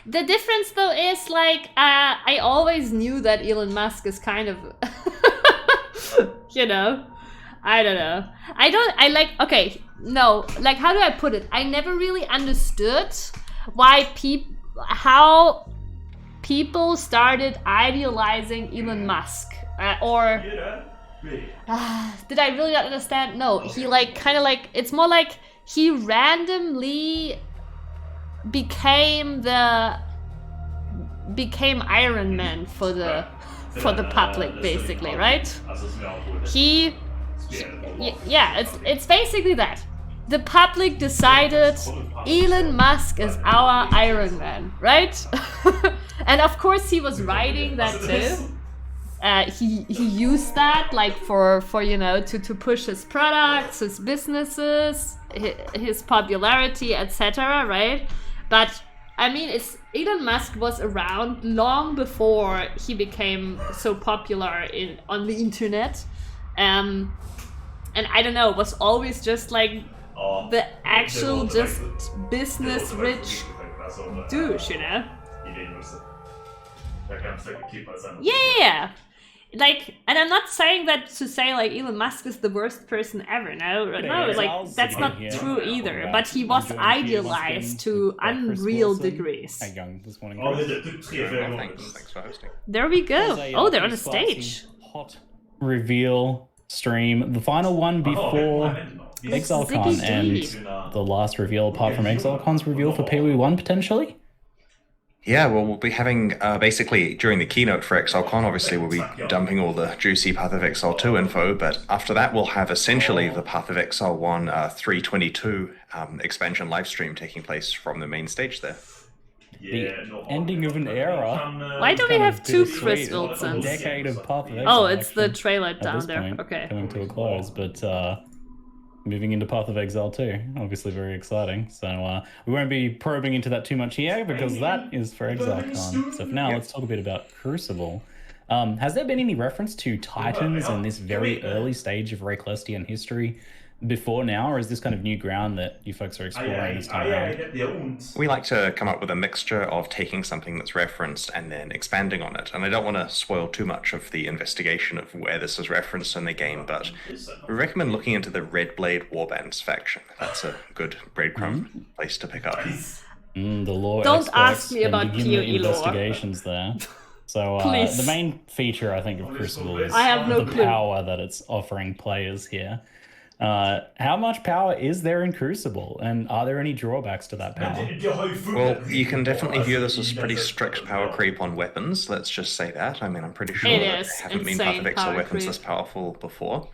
The difference though is like, I always knew that Elon Musk is kind of, you know, I don't know. Like, how do I put it? I never really understood how people started idealizing Elon Musk, did I really not understand? No, he like kind of like, it's more like he randomly became Iron Man for the public, basically, right? It's basically that. The public decided Elon Musk is our Iron Man, right? And of course he was writing that too. He used that like for you know, to push his products, his businesses, his popularity, etc., right? But I mean, Elon Musk was around long before he became so popular on the internet, and I don't know, was always just like the actual just business rich douche, you know? Yeah. Like, and I'm not saying that to say like Elon Musk is the worst person ever. No, like that's not true either. But he was idealized to unreal degrees. Hey, Young, this morning. Thanks for hosting. There we go. Oh, they're on a stage. Hot reveal stream, the final one before ExileCon and the last reveal apart from ExileCon's reveal for PoE1 potentially. Yeah, well, we'll be having, basically, during the keynote for ExileCon, obviously, we'll be dumping all the juicy Path of Exile 2 info, but after that, we'll have essentially the Path of Exile 1 322 expansion livestream taking place from the main stage there. The ending of an era. Why do we have two Chris Wilsons? Decade of Path of Exile. Oh, it's the trailer down there. Point, okay. Coming to a close, but moving into Path of Exile 2, obviously very exciting. So we won't be probing into that too much here because that is for ExileCon. So for now, let's talk a bit about Crucible. Has there been any reference to Titans in this very early stage of Rayclestian history before now, or is this kind of new ground that you folks are exploring this time around? We like to come up with a mixture of taking something that's referenced and then expanding on it. And I don't want to spoil too much of the investigation of where this is referenced in the game, but we recommend looking into the Red Blade Warbands faction. That's a good breadcrumb place to pick up. The lore Don't ask experts me about begin the PoE lore. investigations there. So the main feature, I think, of Crucible is I have no the clue. power that it's offering players here. How much power is there in Crucible, and are there any drawbacks to that power? Well, you can definitely view this as pretty strict power creep on weapons, let's just say that. I mean, I'm pretty sure It that is there haven't been insane Path of Exile power weapons creep. this powerful before.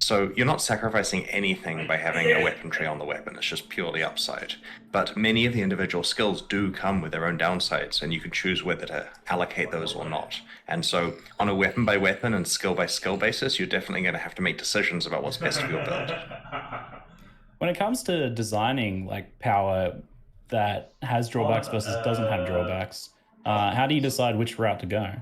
So you're not sacrificing anything by having a weapon tree on the weapon, it's just purely upside. But many of the individual skills do come with their own downsides, and you can choose whether to allocate those or not. And so on a weapon by weapon and skill by skill basis, you're definitely going to have to make decisions about what's best for your build. When it comes to designing like power that has drawbacks versus doesn't have drawbacks, how do you decide which route to go?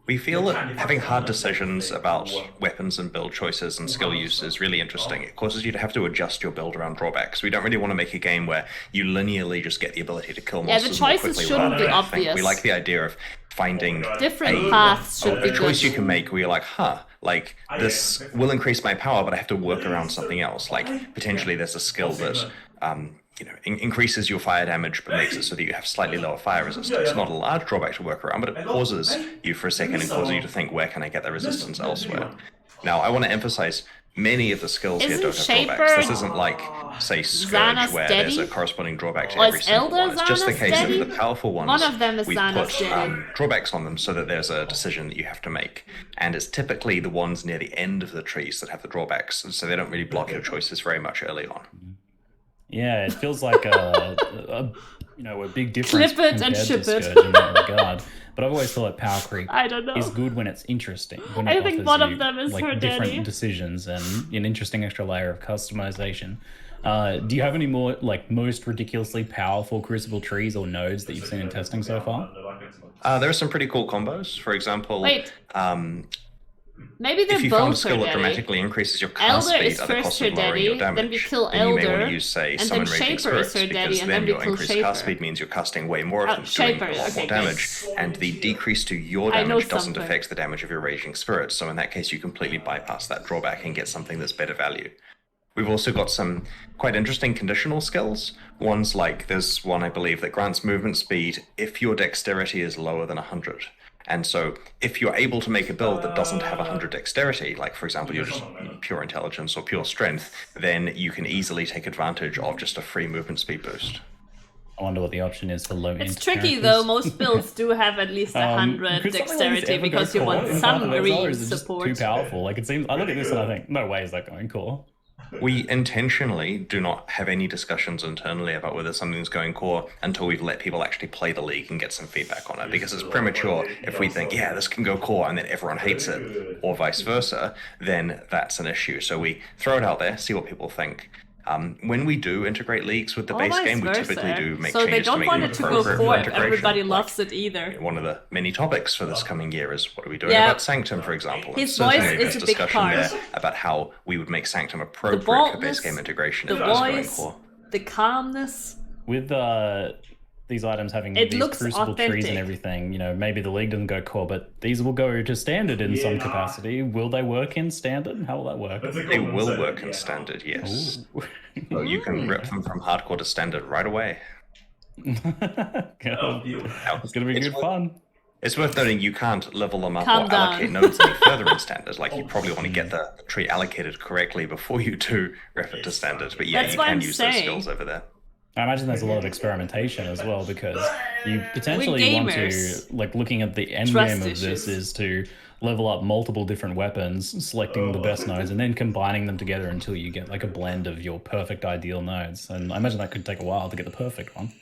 We feel that having hard decisions about weapons and build choices and skill use is really interesting. It causes you to have to adjust your build around drawbacks. We don't really want to make a game where you linearly just get the ability to kill Yeah, the monsters more choices quickly shouldn't without be anything. obvious. We like the idea of finding Different paths should be a choice good. you can make where you're like, like this will increase my power, but I have to work around something else. Like potentially there's a skill that increases your fire damage, but makes it so that you have slightly lower fire resistance. Not a large drawback to work around, but it pauses you for a second and causes you to think, where can I get the resistance elsewhere? Now, I want to emphasize, many of the skills here Isn't don't have Shaper drawbacks. This isn't like, say, Scourge, Xana's where Steady? there's a corresponding drawback to Or every is single Elder one. It's just the Xana's case Steady? that the powerful ones, One of them is we've Xana's put Steady. drawbacks on them so that there's a decision that you have to make. And it's typically the ones near the end of the trees that have the drawbacks, so they don't really block your choices very much early on. Yeah, it feels like a big difference Clip it and compared to ship it. Scourge in that regard. But I've always thought like power creep I don't know. is good when it's interesting. When I it think offers one of you, them is like her different daddy. decisions and an interesting extra layer of customization. Do you have any more like most ridiculously powerful Crucible trees or nodes that you've seen in testing so far? There are some pretty cool combos. For example, Wait. Maybe they're if you found a both her skill that daddy. dramatically increases your cast Elder speed is at the first cost her of lowering your daddy, damage, then we kill then you may want Elder, to use, say, and then Summon Raging Shaper is Spirits, her daddy, because and then then we your kill increased Shaper. cast speed means you're casting way more of them, doing Shaper, a lot okay, more damage, and the decrease to your I know damage doesn't something. affect the damage of your Raging Spirits, so in that case you completely bypass that drawback and get something that's better value. We've also got some quite interesting conditional skills. One's like, there's one I believe that grants movement speed if your dexterity is lower than 100. And so if you're able to make a build that doesn't have 100 dexterity, like for example, you're just pure intelligence or pure strength, then you can easily take advantage of just a free movement speed boost. I wonder what the option is for low It's int tricky characters. though, most builds do have at least 100 Could something like this dexterity ever go because you core want in some Path of Exile, or marine is it just support. too powerful? Like it seems, I look at this and I think, no way is that going core. We intentionally do not have any discussions internally about whether something's going core until we've let people actually play the league and get some feedback on it, because it's premature if we think, yeah, this can go core and then everyone hates it, or vice versa, then that's an issue. So we throw it out there, see what people think. When we do integrate leagues with the Or base vice game, we versa. typically do make So they changes don't to make want them it to go appropriate for poor if integration. everybody Like, loves it either. one of the many topics for this coming year is what are we doing Yeah. about Sanctum, for example? And His certainly voice there's is a big discussion part. there about how we would make Sanctum appropriate for boldness, base game integration the if it was going voice, core. the calmness. With these items having It these looks crucible trees authentic. and everything, you know, maybe the league doesn't go core, but these will go to standard in some capacity. Will they work in standard? How will that work? They will work in standard, yes. Ooh. So you can rip them from hardcore to standard right away. God, it's gonna be good fun. It's worth noting you can't level them up Calm or down. allocate nodes any further in standard. Like, you probably want to get the tree allocated correctly before you do rip it to standard. But yeah, That's you what can I'm use those saying. skills over there. I imagine there's a lot of experimentation as well, because you potentially want to, gamers. like, looking at the end Trust game of issues. this is to level up multiple different weapons, selecting the best nodes, and then combining them together until you get like a blend of your perfect ideal nodes. And I imagine that could take a while to get the perfect one.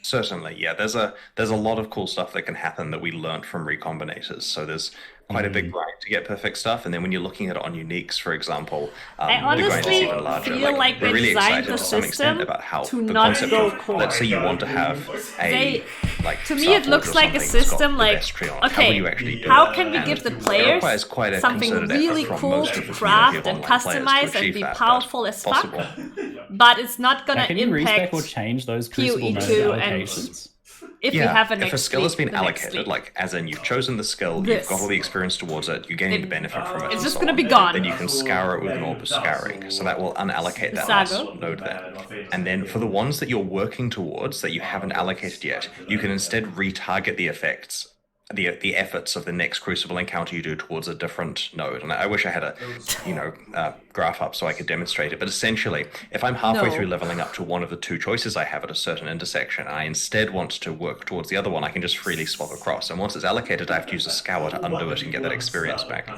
Certainly, yeah. There's a lot of cool stuff that can happen that we learnt from recombinators. So there's quite a big grind to get perfect stuff, and then when you're looking at it on uniques, for example, I the grind is honestly even larger. feel like we're they really designed excited the to some extent system about how to the not concept go of, core. let's say you want to have a like To me, it Starforge looks or like a something that's got system the like, best tree on it. How will okay, you actually do how that? can we And give the it players requires quite a something concerted really effort from cool most to of the community craft of and online players to customize and achieve be that, but powerful as fuck? possible. But it's not gonna Now, can you impact respec or change those crucible node PoE2 and allocations? if we have a next if a skill has week, been the next allocated, week. like as in you've chosen the skill, This. you've got all the experience towards it, you're gaining the benefit from it. It's and just so gonna on, be gone. Then you can scour it with an orb of scouring, so that will unallocate that last Sago. node there. And then for the ones that you're working towards that you haven't allocated yet, you can instead retarget the effects. The efforts of the next Crucible encounter you do towards a different node. And I wish I had a graph up so I could demonstrate it. But essentially, if I'm halfway No. through leveling up to one of the two choices I have at a certain intersection, and I instead want to work towards the other one, I can just freely swap across. And once it's allocated, I have to use a scour to undo it and get that experience back.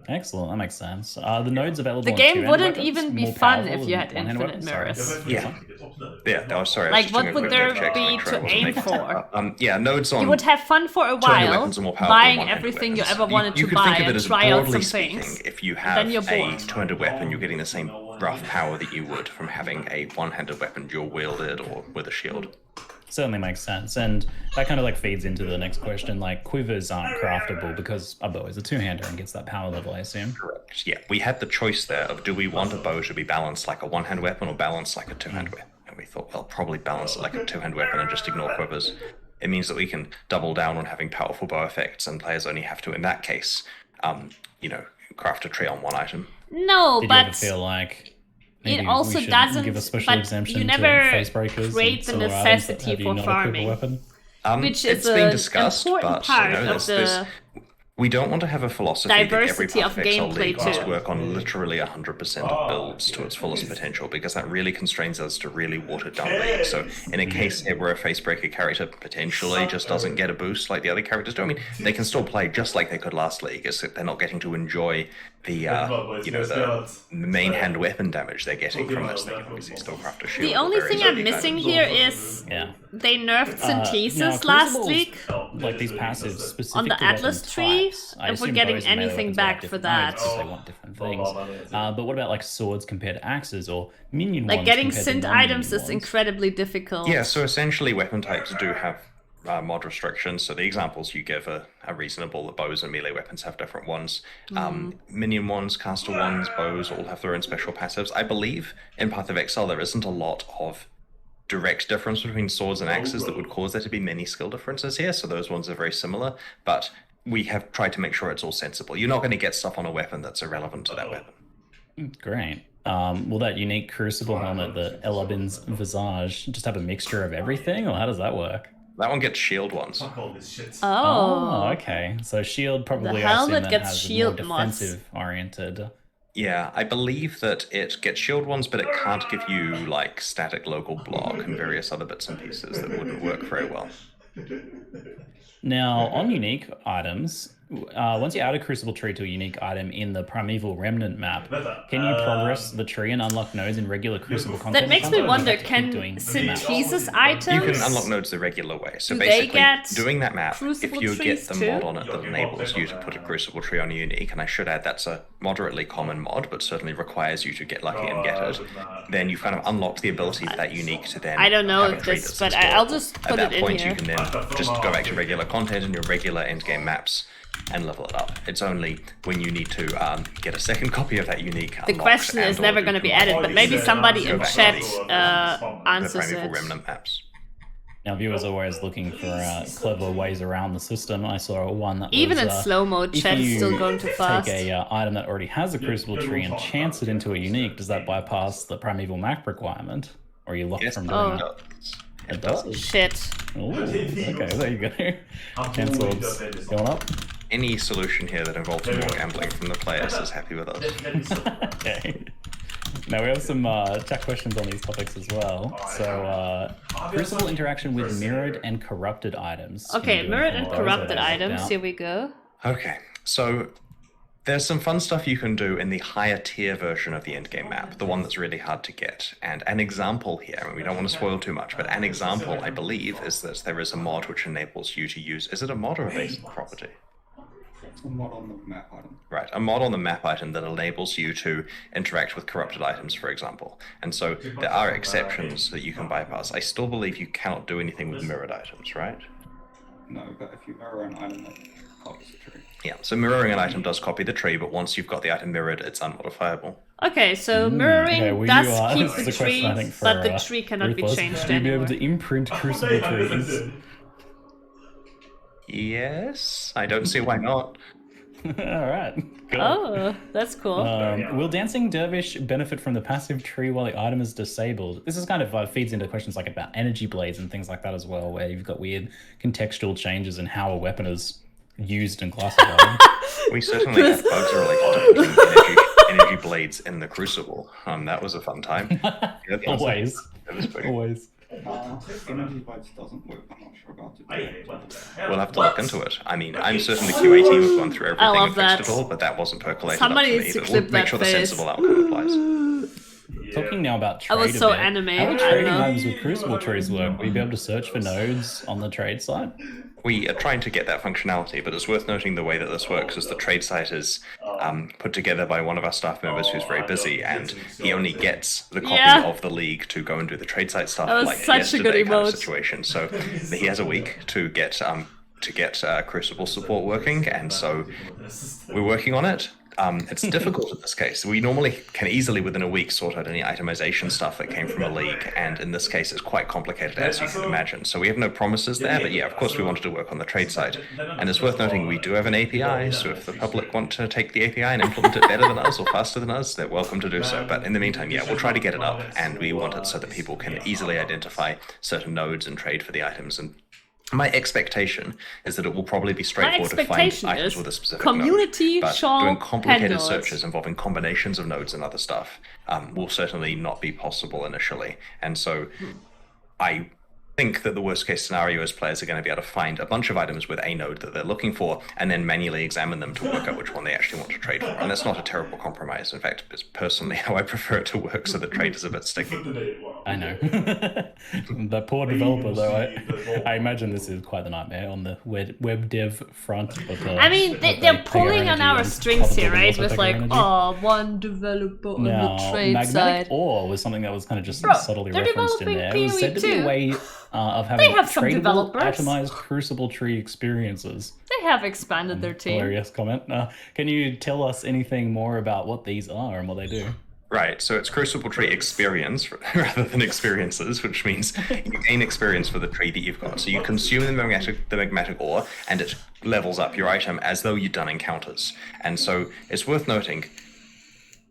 Excellent, that makes sense. The nodes available The on game two-hand wouldn't weapons even be more fun powerful if you than had one-hand infinite weapons? Sorry. mirrors. Yeah. Oh, sorry. I was Like, just what doing a would quick there check to be make sure I to wasn't aim making- for? Yeah, nodes on. You would have fun for a Two-handed while, weapons are more powerful buying than one-handed everything you weapons. ever wanted you to could buy think of it and as try out broadly some things. speaking, if you then have you're a bored. two-handed weapon, you're getting the same rough power that you would from having a one-handed weapon dual-wielded or with a shield. Certainly makes sense, and that kind of like feeds into the next question. Like, quivers aren't craftable because a bow is a two-hander and gets that power level, I assume. Correct. Yeah, we had the choice there of do we want a bow to be balanced like a one-hand weapon or balanced like a two-hand weapon? And we thought, well, probably balance it like a two-hand weapon and just ignore quivers. It means that we can double down on having powerful bow effects, and players only have to, in that case, craft a tree on one item. No, Did you but ever feel like it maybe also we should doesn't. give a special But exemption you to never face breakers create and the similar items that necessity have you for not equip a farming, weapon? which It's is been an discussed, important but part there's of the. we don't want to have a philosophy that every diversity Path of XL gameplay league must too. work on literally 100% of builds to its fullest potential, because that really constrains us to really watered down leagues. So in a case here where a facebreaker character potentially just doesn't get a boost like the other characters do, I mean, they can still play just like they could last league, it's that they're not getting to enjoy the the main hand weapon damage they're getting from this. They can obviously still craft a shield. The or only various thing I'm other missing items. here is Yeah. they nerfed Now, synthesis last Crucibles, week. like these passives specific On the to weapon Atlas tree, types, I if we're assume getting bows and melee anything weapons will have back for different that. nodes because they want different things. But what about like swords compared to axes or minion Like ones getting compared to synth non-minion items is ones? incredibly difficult. Yeah, so essentially weapon types do have mod restrictions. So the examples you give are reasonable. The bows and melee weapons have different ones. Minion ones, caster ones, bows all have their own special passives. I believe in Path of Exile there isn't a lot of direct difference between swords and axes that would cause there to be many skill differences here, so those ones are very similar, but we have tried to make sure it's all sensible. You're not going to get stuff on a weapon that's irrelevant to that weapon. Great. Will that unique Crucible helmet, the Elabin's Visage, just have a mixture of everything, or how does that work? That one gets shield ones. Fuck all this shit. Oh. Okay. So shield probably The I assume, helmet then gets has shield more mods. defensive oriented. Yeah, I believe that it gets shield ones, but it can't give you like static local block and various other bits and pieces that wouldn't work very well. Now, on unique items, once you add a Crucible tree to a unique item in the Primeval Remnant map, can you progress the tree and unlock nodes in regular Crucible content? That makes me Or do you wonder, have to keep doing can the map? Synthesis items... You can unlock nodes the regular way. So Do they basically, get doing that map, if Crucible you get trees the too? mod on it that enables you to put a Crucible tree on a unique, and I should add that's a moderately common mod, but certainly requires you to get lucky and get it, then you've kind of unlocked the ability for that unique to then I don't know have a if tree this, that's but installable. I'll just put At that it in point, here. you can then just go back to regular content and your regular endgame maps and level it up. It's only when you need to get a second copy of that unique. The question is never going to be added, but maybe somebody in chat answers the Primeval it. Remnant maps. Now, viewers are always looking for clever ways around the system. I saw one that Even was, in slow mode, if chat is you still going too fast. take a item that already has a Crucible tree and chance it into a unique, does that bypass the Primeval map requirement? Or are you locked from doing Oh. that? It does. Shit. Ooh, okay, there you go. Cancelled. Going up. Any solution here that involves more gambling from the players is happy with us. Okay. Now we have some chat questions on these topics as well. So, Crucible interaction with mirrored and corrupted items. Can you Okay, do mirrored anything and with those? Are corrupted they locked items. out? Here we go. Okay, so there's some fun stuff you can do in the higher tier version of the endgame map, the one that's really hard to get. And an example here, and we don't want to spoil too much, but an example, I believe, is that there is a mod which enables you to use... Is it a mod or a basic property? A mod on the map item. Right, a mod on the map item that enables you to interact with corrupted items, for example. And so there are exceptions that you can bypass. I still believe you cannot do anything with mirrored items, right? No, but if you mirror an item that copies the tree. Yeah, so mirroring an item does copy the tree, but once you've got the item mirrored, it's unmodifiable. Okay, so mirroring Okay, will does you, keep this the is a question, I tree, think, for, but the tree cannot be Ruthless. changed Will you be able anymore. to imprint Crucible trees? Yes, I don't see why not. Alright, cool. Oh, that's cool. Will Dancing Dervish benefit from the passive tree while the item is disabled? This is kind of feeds into questions like about energy blades and things like that as well, where you've got weird contextual changes in how a weapon is used and classified. We certainly have bugs related to putting energy blades in the Crucible. That was a fun time. Yeah, that was- Always. that was pretty- Always. Energy blades doesn't work. I'm not sure about it. We'll have to look into it. I mean, I'm certain the QA team have gone through everything love and fixed that. it all, but that wasn't percolated Somebody up to needs me. to But we'll clip make that sure the face. sensible outcome applies. Talking now about I trade was a so bit, anime, how would I trading know. items with Crucible trees work? Will you be able to search for nodes on the trade site? We are trying to get that functionality, but it's worth noting the way that this works is the trade site is put together by one of our staff members who's very busy, and he only gets the copy Yeah. of the league to go and do the trade site stuff That was like such a good yesterday kind of emote. situation. So he has a week to get Crucible support working, and so we're working on it. It's difficult in this case. We normally can easily within a week sort out any itemization stuff that came from a league, and in this case it's quite complicated as you can imagine. So we have no promises there, but yeah, of course we wanted to work on the trade side. And it's worth noting we do have an API, so if the public want to take the API and implement it better than us or faster than us, they're welcome to do so. But in the meantime, yeah, we'll try to get it up, and we want it so that people can easily identify certain nodes and trade for the items. And my expectation is that it will probably be straightforward to find expectation items is with a specific community node, but shall doing complicated handle it. searches involving combinations of nodes and other stuff will certainly not be possible initially. And so I think that the worst case scenario is players are going to be able to find a bunch of items with a node that they're looking for and then manually examine them to work out which one they actually want to trade for. And that's not a terrible compromise. In fact, it's personally how I prefer it to work, so the trade is a bit sticky. I know. The poor developer, though, I imagine this is quite the nightmare on the web dev front. But, I mean, they're pulling on our strings here, right? With like, oh, oh, one developer on now, the trade magnetic side. ore was something that was kind of just Bro, subtly they're referenced in developing there. It was said to be a PoE way of having have some tradable, developers. atomized Crucible tree experiences. They have expanded their team. Hilarious comment. Can you tell us anything more about what these are and what they do? Right, so it's Crucible Tree experience rather than experiences, which means you gain experience for the tree that you've got. So you consume the magmatic ore, and it levels up your item as though you'd done encounters. And so it's worth noting,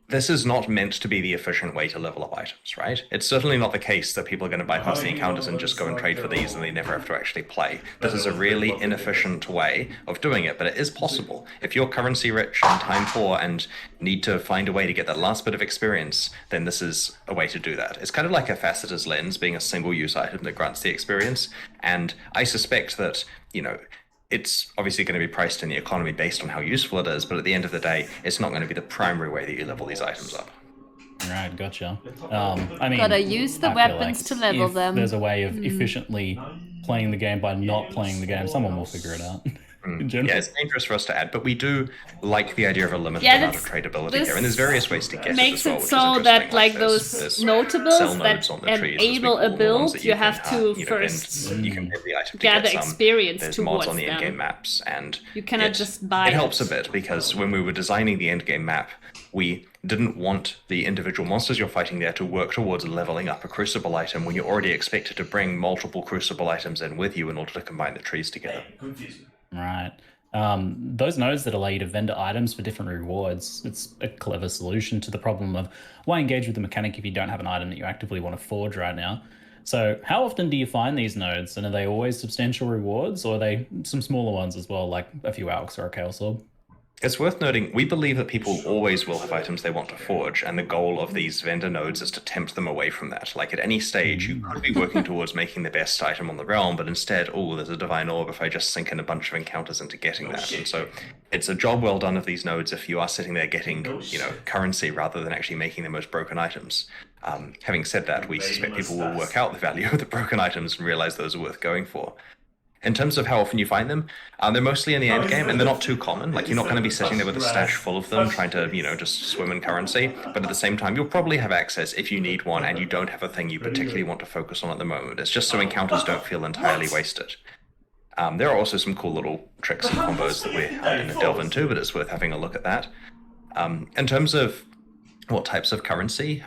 this is not meant to be the efficient way to level up items, right? It's certainly not the case that people are going to bypass the encounters and just go and trade for these and they never have to actually play. This is a really inefficient way of doing it, but it is possible. If you're currency rich and time poor and need to find a way to get that last bit of experience, then this is a way to do that. It's kind of like a Facetor's Lens being a single use item that grants the experience. And I suspect that, you know, it's obviously going to be priced in the economy based on how useful it is, but at the end of the day, it's not going to be the primary way that you level these items up. Right, gotcha. I mean, Gotta use the I feel weapons like to level if them. there's a way of efficiently playing the game by not playing the game, someone will figure it out. In general. Yeah, it's dangerous for us to add, but we do like the idea of a limited Yeah, amount of this- tradability this here, and there's various ways to get makes it as well, it which is so interesting. that like there's those notables cell that nodes on the trees, as we enable call a them, the ones build, that you have can, to you know, first you can bid the item to gather get some. experience There's towards mods on the them. in-game maps, and You cannot just buy it helps it. a bit because when we were designing the end-game map, we didn't want the individual monsters you're fighting there to work towards leveling up a Crucible item when you're already expected to bring multiple Crucible items in with you in order to combine the trees together. Right. Those nodes that allow you to vendor items for different rewards, it's a clever solution to the problem of why engage with the mechanic if you don't have an item that you actively want to forge right now. So how often do you find these nodes, and are they always substantial rewards, or are they some smaller ones as well, like a few Alks or a Chaos Orb? It's worth noting, we believe that people always will have items they want to forge, and the goal of these vendor nodes is to tempt them away from that. Like, at any stage, you could be working towards making the best item on the realm, but instead, oh, there's a Divine Orb if I just sink in a bunch of encounters into getting that. And so it's a job well done of these nodes if you are sitting there getting, you know, currency rather than actually making the most broken items. Having said that, we suspect people will work out the value of the broken items and realize those are worth going for. In terms of how often you find them, they're mostly in the end game, and they're not too common. Like, you're not going to be sitting there with a stash full of them trying to, you know, just swim in currency. But at the same time, you'll probably have access if you need one and you don't have a thing you particularly want to focus on at the moment. It's just so encounters don't feel entirely wasted. There are also some cool little tricks and combos that we're going to delve into, but it's worth having a look at that. In terms of what types of currency,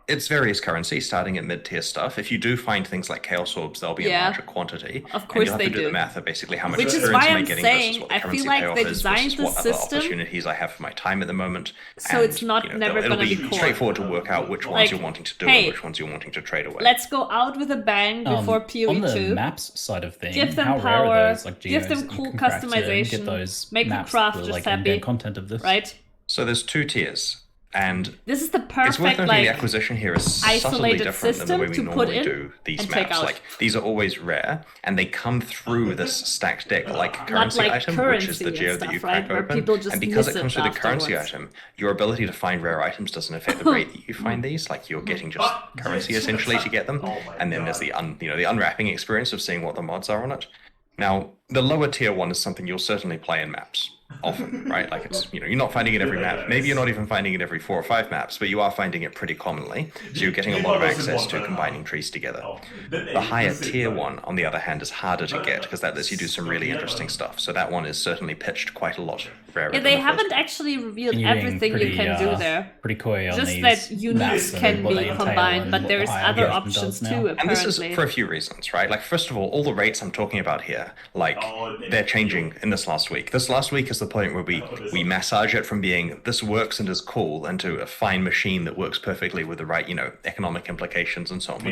it's various currency, starting at mid-tier stuff. If you do find things like Chaos Orbs, they'll be in larger quantity. Of course and you'll have they to do do. the math of basically how much Which is experience why am I I'm getting saying, versus what the I feel currency like payoff they is designed versus the what other system opportunities I have for my time at the moment. so it's not never it'll gonna be be core. straightforward to work out which ones Like, you're wanting to do hey, and which ones you're wanting to trade away. Let's go out with a bang before PoE2. On the maps side of things, Give them how power, rare are those, like, give them geos that you cool can crack to customization, get those make the maps that are, crafters like, happy, in-game content of this? right? So there's two tiers, and This is the it's worth perfect noting like the acquisition here is subtly isolated different than the system way we to put normally in do these and take maps. out. Like, these are always rare, and they come through this stacked deck like Not currency like item, currency which is the and geo stuff, that you right? crack Where open. people just And because miss it comes it through the currency afterwards. item, your ability to find rare items doesn't affect the rate that you find these. Like, you're getting just currency essentially to get them, and then there's the the unwrapping experience of seeing what the mods are on it. Now, the lower tier one is something you'll certainly play in maps often, right? Like, it's, you're not finding it every map. Maybe you're not even finding it every 4 or 5 maps, but you are finding it pretty commonly. So you're getting a lot of access to combining trees together. The higher tier one, on the other hand, is harder to get because that lets you do some really interesting stuff. So that one is certainly pitched quite a lot rarer. Yeah, than they the first haven't one. actually revealed And you're being everything you pretty, can do there. Pretty coy on Just these that maps uniques and can what be they entail combined, and but what there's the higher other engagement options does too, now. And this is apparently. for a few reasons, right? Like, first of all the rates I'm talking about here, like, they're changing in this last week. This last week is the point where we massage it from being this works and is cool into a fine machine that works perfectly with the right, economic implications and so on.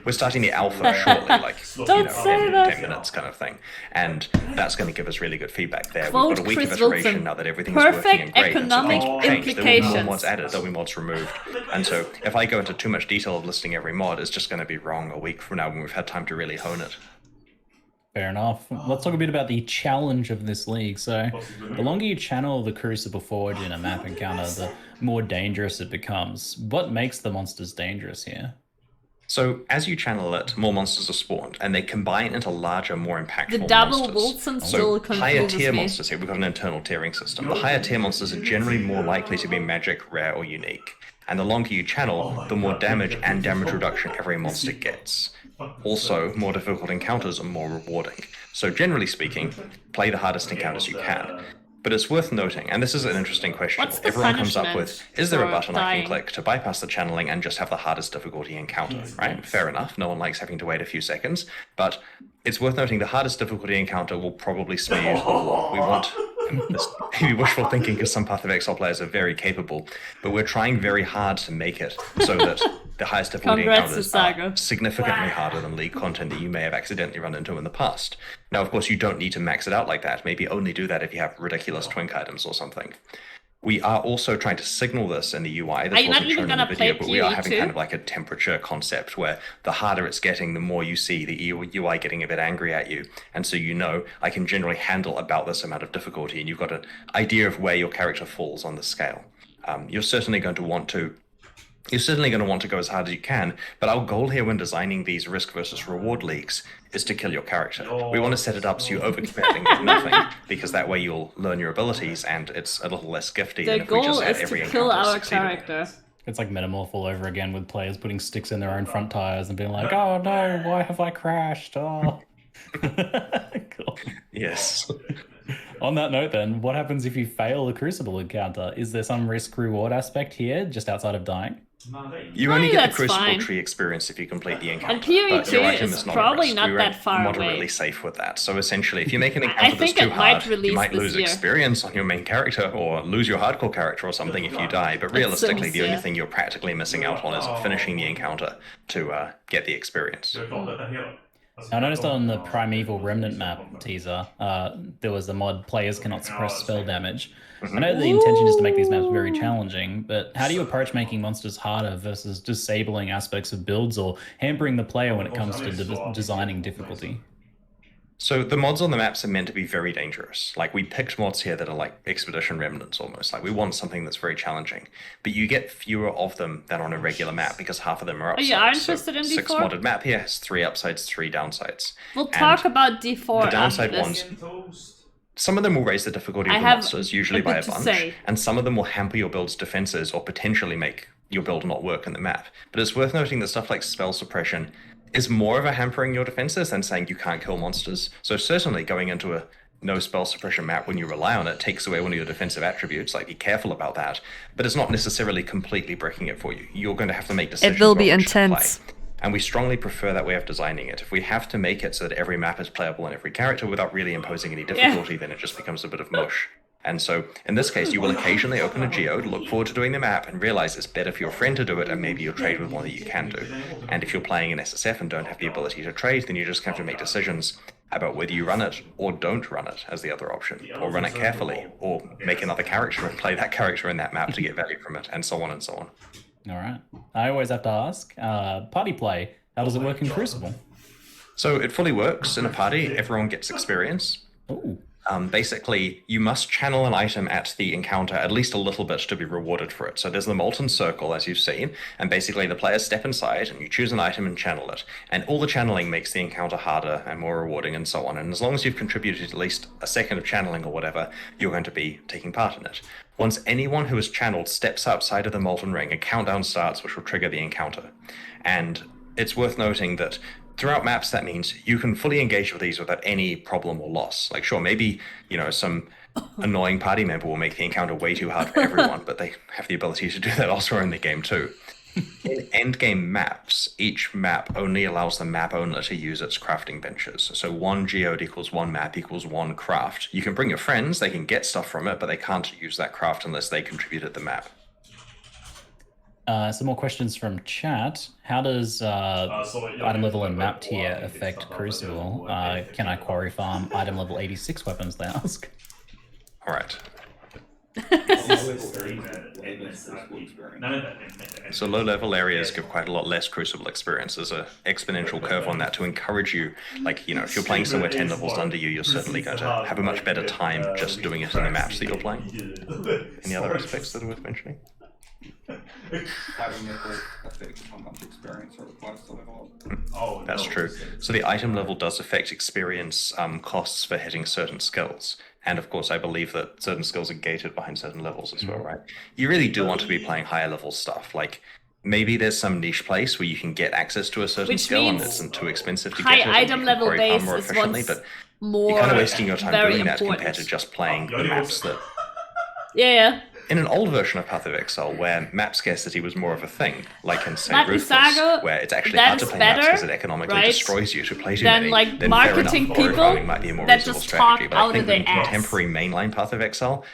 We're starting the alpha shortly, like, Don't say every that. 10 minutes kind of thing. And that's going to give us really good feedback there. Quote We've got a week Chris of iteration Wilson, now that everything is working perfect and great. And so things will economic change. There will be more implications. mods added, there'll be mods removed. And so if I go into too much detail of listing every mod, it's just going to be wrong a week from now when we've had time to really hone it. Fair enough. Let's talk a bit about the challenge of this league. So, the longer you channel the Crucible Forge in a map encounter, the more dangerous it becomes. What makes the monsters dangerous here? So, as you channel it, more monsters are spawned, and they combine into larger, more impactful The double monsters. Wilson still So, higher confuses tier me. monsters here, we've got an internal tiering system. The higher tier monsters are generally more likely to be magic, rare, or unique. And the longer you channel, the more damage and damage reduction every monster gets. Also, more difficult encounters are more rewarding. So generally speaking, play the hardest encounters you can. But it's worth noting, and this is an interesting question What's the everyone comes up with, punishment is there a for button I dying? can click to bypass the channeling and just have the hardest difficulty encounter, right? Fair enough, no one likes having to wait a few seconds, but it's worth noting the hardest difficulty encounter will probably spare you a lot. We want, and this may be wishful thinking because some Path of Exile players are very capable, but we're trying very hard to make it so that the highest difficulty Congrats to encounters Saga. are significantly harder than League content that you may have accidentally run into in the past. Now, of course, you don't need to max it out like that. Maybe only do that if you have ridiculous twink items or something. We are also trying to signal this in the UI. This Are you not wasn't even shown in the gonna video, play but we are PoE having too? kind of like a temperature concept where the harder it's getting, the more you see the UI getting a bit angry at you. And so you know, I can generally handle about this amount of difficulty, and you've got an idea of where your character falls on the scale. You're certainly going to want to go as hard as you can, but our goal here when designing these risk versus reward leagues is to kill your character. We want to set it up so you overcommit and get nothing, because that way you'll learn your abilities and it's a little less gifty The than if we goal just had is every to kill encounter our succeedable. character. It's like Metamorph all over again with players putting sticks in their own front tires and being like, oh no, why have I crashed? Oh. Cool. Yes. On that note then, what happens if you fail the Crucible encounter? Is there some risk-reward aspect here, just outside of dying? You only get the that's Crucible fine. tree experience if you complete the encounter. And PoE but your 2 item is not probably at risk. not We that went far moderately away. safe with that. So essentially, if you make an I encounter that's think too it might hard, release you might this lose year. experience on your main character or lose your hardcore character or something if you die. But realistically, Sims, the only yeah. thing you're practically missing out on is finishing the encounter to get the experience. I noticed on the Primeval Remnant map teaser, there was a mod players cannot suppress spell damage. I know the intention is to make these maps very challenging, but how do you approach making monsters harder versus disabling aspects of builds or hampering the player when it comes to designing difficulty? So the mods on the maps are meant to be very dangerous. Like, we picked mods here that are like expedition remnants almost. Like, we want something that's very challenging, but you get fewer of them than on a regular map because half of them are Oh, upsides. you are interested in Six D4? modded map here has 3 upsides, 3 downsides. We'll And talk about D4 the downside after this. ones, some of them will raise the difficulty I of the have monsters, usually a by bit a to bunch, say. and some of them will hamper your build's defenses or potentially make your build not work in the map. But it's worth noting that stuff like spell suppression is more of a hampering your defenses than saying you can't kill monsters. So certainly going into a no spell suppression map when you rely on it takes away one of your defensive attributes. Like, be careful about that. But it's not necessarily completely breaking it for you. You're going to have to make decisions. It will be about which to intense. play. And we strongly prefer that way of designing it. If we have to make it so that every map is playable in every character without really imposing any difficulty, then it just becomes a bit of mush. And so, in this case, you will occasionally open a geode, look forward to doing the map, and realize it's better for your friend to do it, and maybe you'll trade with one that you can do. And if you're playing an SSF and don't have the ability to trade, then you just have to make decisions about whether you run it or don't run it as the other option, or run it carefully, or make another character and play that character in that map to get value from it, and so on and so on. All right. I always have to ask, party play, how does it work in Crucible? So it fully works in a party. Everyone gets experience. Ooh. Basically, you must channel an item at the encounter at least a little bit to be rewarded for it. So there's the molten circle, as you've seen, and basically the players step inside and you choose an item and channel it. And all the channeling makes the encounter harder and more rewarding and so on. And as long as you've contributed at least a second of channeling or whatever, you're going to be taking part in it. Once anyone who is channeled steps outside of the molten ring, a countdown starts which will trigger the encounter. And it's worth noting that throughout maps, that means you can fully engage with these without any problem or loss. Like, sure, maybe, some annoying party member will make the encounter way too hard for everyone, but they have the ability to do that elsewhere in the game too. In endgame maps, each map only allows the map owner to use its crafting benches. So 1 geode equals 1 map equals 1 craft. You can bring your friends, they can get stuff from it, but they can't use that craft unless they contributed the map. Some more questions from chat. How does item level and map tier affect Crucible? Can I quarry farm item level 86 weapons, they ask? All right. So low-level areas give quite a lot less Crucible experience. There's an exponential curve on that to encourage you. Like, if you're playing somewhere 10 levels under you, you're certainly going to have a much better time just doing it in the maps that you're playing. Any other aspects that are worth mentioning? Item level affects how much experience it requires to level up. That's true. So the item level does affect experience costs for hitting certain skills. And of course, I believe that certain skills are gated behind certain levels as well, right? You really do want to be playing higher level stuff. Like, maybe there's some niche place where you can get access to a certain Which skill and means it's too expensive to high get it. item and you can level quarry farm base more is efficiently, once but more you're kind of wasting your time very doing that important. compared to just playing the maps that... Yeah. In an old version of Path of Exile, where map scarcity was more of a thing, like in, say, Map Ruthless, Isago, where it's actually that hard to is play maps better, because it economically right, destroys you to play too than, many, like, then marketing fair enough, quarry people farming might be a more that reasonable just talk strategy. But out I think of their in ass. contemporary mainline Path of Exile,